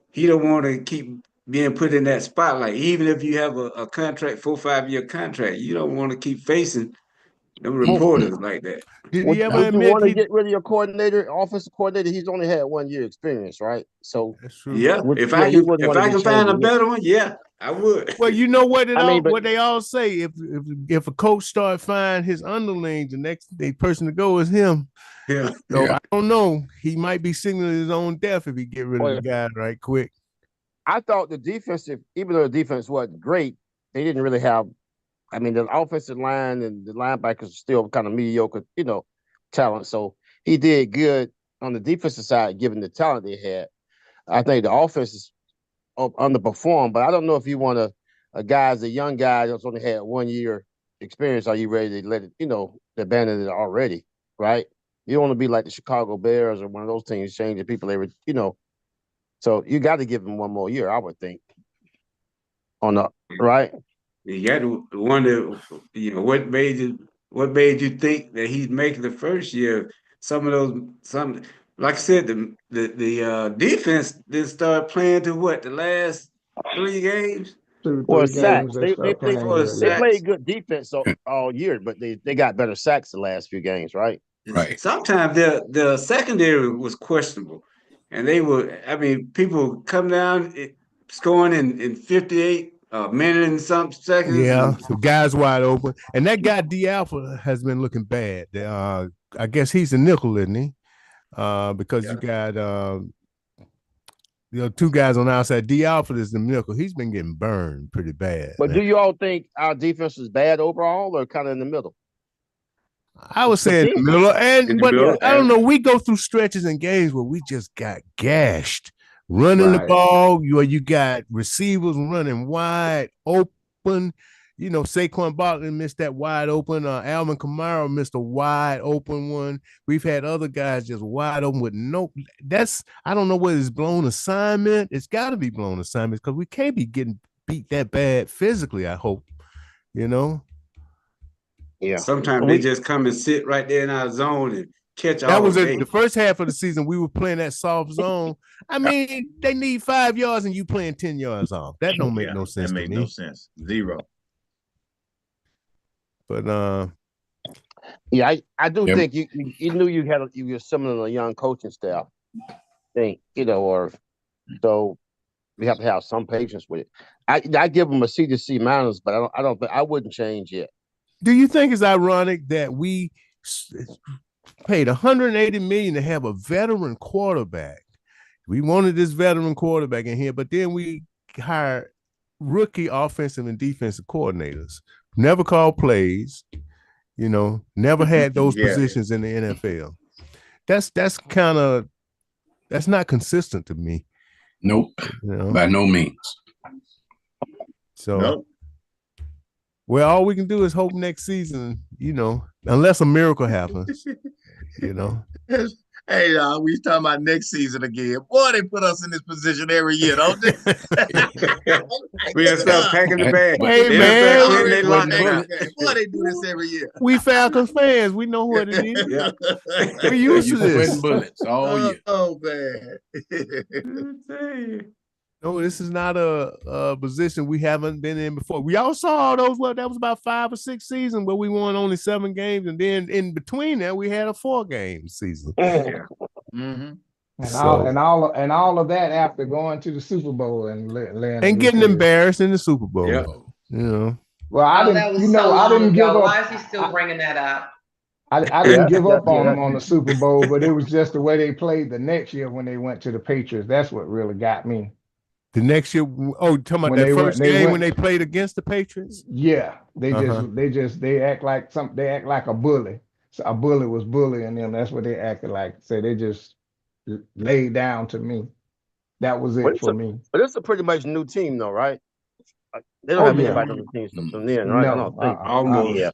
he don't want to keep being put in that spotlight. Even if you have a contract, 4-5-year contract, you don't want to keep facing them reporters like that. Did he ever would you admit want to get rid of your coordinator, offensive coordinator? He's only had 1 year experience, right? So that's true. Yeah, if I can find a better one, yeah, I would. Well, you know what but they all say. If a coach start firing his underlings, the next person to go is him. Yeah. So I don't know. He might be signaling his own death if he get rid of the guy right quick. I thought the defensive, even though the defense wasn't great, they didn't really have. I mean, the offensive line and the linebackers are still kind of mediocre, talent. So he did good on the defensive side, given the talent they had. I think the offense is underperformed, but I don't know if you want a young guy that's only had 1 year experience. Are you ready to let it, abandon it already, right? You don't want to be like the Chicago Bears or one of those teams changing people So you got to give him 1 more year, I would think. Right? You got to wonder, what made you think that he's making the first year? Like I said, the defense didn't start playing to the last 3 games. 2 or 3 games they played good defense all year, but they got better sacks the last few games, right? Right. Sometimes the secondary was questionable, and people come down scoring in 58 minute and some seconds. Yeah, so guys wide open, and that guy D Alpha has been looking bad. I guess he's a nickel, isn't he? Because you got 2 guys on the outside. D Alpha is the nickel. He's been getting burned pretty bad. But do you all think our defense is bad overall, or kind of in the middle? I would say in the middle, but I don't know. We go through stretches and games where we just got gashed running the ball. You got receivers running wide open. Saquon Barkley missed that wide open. Alvin Kamara missed a wide open one. We've had other guys just wide open with I don't know whether it's blown assignment. It's got to be blown assignments because we can't be getting beat that bad physically, I hope. Yeah. Sometimes they just come and sit right there in our zone and catch all. That was the first half of the season. We were playing that soft zone. I mean, they need 5 yards and you playing 10 yards off. That don't make no sense. That makes no sense. Zero. But I do think you knew you were similar to a young coaching staff. So we have to have some patience with it. I give them a C to C minus, but I wouldn't change yet. Do you think it's ironic that we paid $180 million to have a veteran quarterback? We wanted this veteran quarterback in here, but then we hired rookie offensive and defensive coordinators. Never called plays, never had those positions in the NFL. That's not consistent to me. Nope. By no means. So nope. Well, all we can do is hope next season, unless a miracle happens, Hey, we talking about next season again. Boy, they put us in this position every year, don't they? We have to start packing the bag. Hey, man. Boy, they do this every year. We Falcons fans. We know what it is. Yeah. We're used to this. Bullets all year. Oh, man. No, this is not a position we haven't been in before. We all saw those. That was about 5 or 6 seasons where we won only 7 games, and then in between that we had a 4-game season. Yeah. Mm-hmm. And all of that after going to the Super Bowl and getting embarrassed in the Super Bowl. Yeah. Well, I didn't give up. Why is he still bringing that up? I didn't give up on them on the Super Bowl, but it was just the way they played the next year when they went to the Patriots. That's what really got me. The next year, talking about that first game when they played against the Patriots. Yeah, they act like a bully. So a bully was bullying them. That's what they acted like. So they just laid down to me. That was it for me. But it's a pretty much new team, though, right? They don't have anybody on the team from then, right? No, almost. Yeah.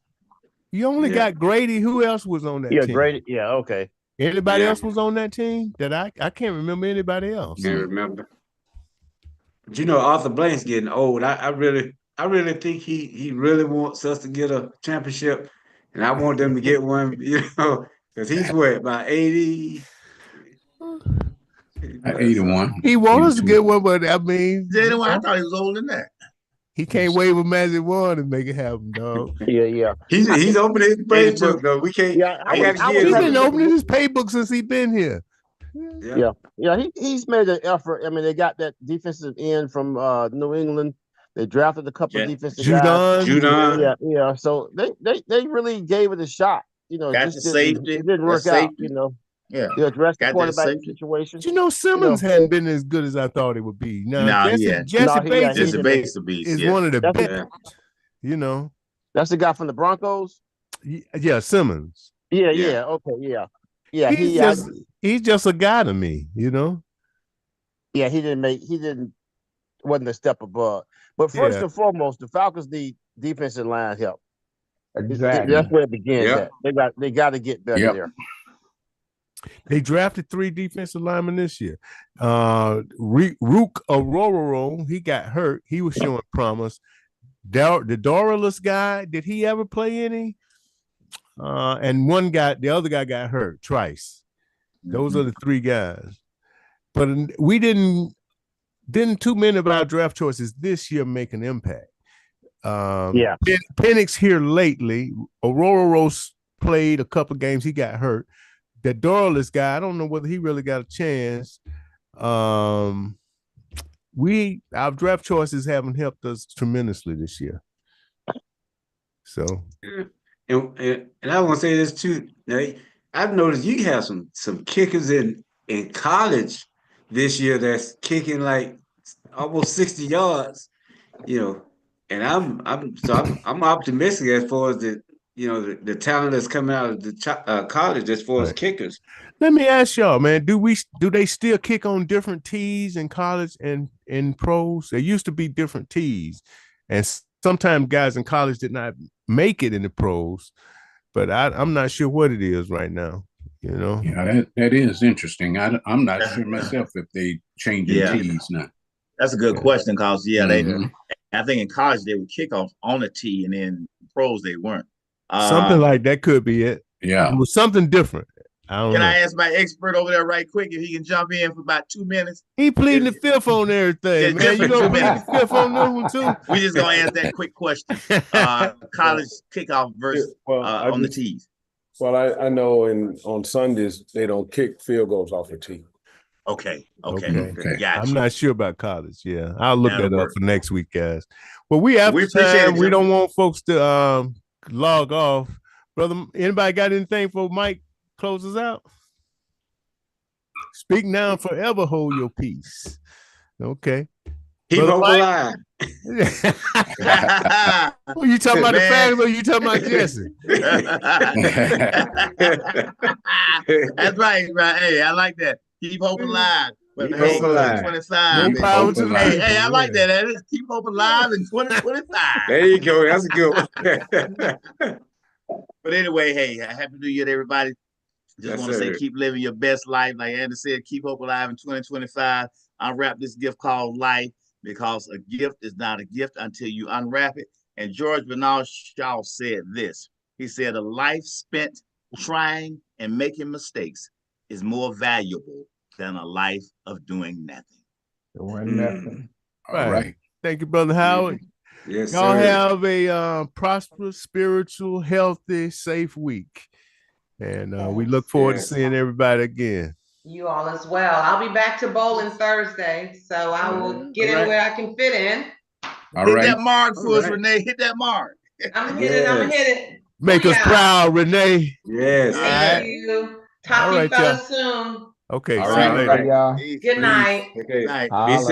You only got Grady. Who else was on that team? Yeah, Grady. Yeah, okay. Anybody else was on that team that I can't remember anybody else. Can't remember. But Arthur Blank's getting old. I really think he really wants us to get a championship, and I want them to get one. Because he's about 80. At 81. He wants to get one, but I mean, 81. I thought he was older than that. He can't wave a magic wand and make it happen, dog. Yeah. He's opening his playbook though. We can't. Yeah, He's been opening his paybook since he's been here. Yeah. He's made an effort. I mean, they got that defensive end from New England. They drafted a couple of defensive guys. Judon. Yeah. So they really gave it a shot. You know, got just the safety. It didn't work out. You know. Yeah. They addressed the quarterback situation. You know, Simmons hadn't been as good as I thought it would be. Jesse Bates is one of the best. You know. That's the guy from the Broncos? Yeah, Simmons. Yeah. Okay, yeah. He's just a guy to me, you know. Yeah, wasn't a step above. But first and foremost, the Falcons need defensive line help. Exactly. That's where it begins at. They got to get better there. They drafted 3 defensive linemen this year. Rook Aurora, he got hurt. He was showing promise. The Doralus guy, did he ever play any? And the other guy got hurt, Trice. Those are the 3 guys. But we didn't too many of our draft choices this year make an impact. Penix here lately. Aurora Rose played a couple games. He got hurt. The Doralus guy, I don't know whether he really got a chance. Our draft choices haven't helped us tremendously this year. So, and I want to say this too. I've noticed you have some kickers in college this year that's kicking like almost 60 yards. You know, and I'm optimistic as far as the talent that's coming out of the college as far as kickers. Let me ask y'all, man, do they still kick on different tees in college and in pros? There used to be different tees, and sometimes guys in college did not make it in the pros, but I'm not sure what it is right now, you know? Yeah, that is interesting. I'm not sure myself if they changing tees now. That's a good question, because I think in college they would kick off on a tee, and then pros they weren't. Something like that could be it. Yeah. It was something different. Can I ask my expert over there right quick if he can jump in for about 2 minutes? He pleading the fifth on everything, man. You gonna plead the fifth on that one too? We just gonna ask that quick question. College kickoff versus on the tees. Well, I know on Sundays they don't kick field goals off the tee. Okay. Gotcha. I'm not sure about college. Yeah, I'll look that up for next week, guys. Well, we have time. We don't want folks to log off. Brother, anybody got anything for Mike closes out? Speak now and forever hold your peace. Okay. Keep hope alive. Well, you talking about the fans or you talking about Jesse? That's right. Hey, I like that. Keep hope alive. But keep hope alive. 2025. Hey, I like that. Keep hope alive in 2025. There you go. That's a good one. But anyway, hey, happy New Year to everybody. Just want to say keep living your best life. Like Andy said, keep hope alive in 2025. Unwrap this gift called life, because a gift is not a gift until you unwrap it. And George Bernard Shaw said this. He said, a life spent trying and making mistakes is more valuable than a life of doing nothing. All right. Thank you, Brother Howard. Yes, y'all sir. have a prosperous, spiritual, healthy, safe week. And we look forward to seeing everybody again. You all as well. I'll be back to bowling Thursday, so I will get in where I can fit in. Hit that mark for us, Renee. Hit that mark. I'm gonna hit it. Make us proud, Renee. Yes. Thank you. Talk to you fellas soon. Okay. All right, y'all. Good night. Okay. Good night. Be safe.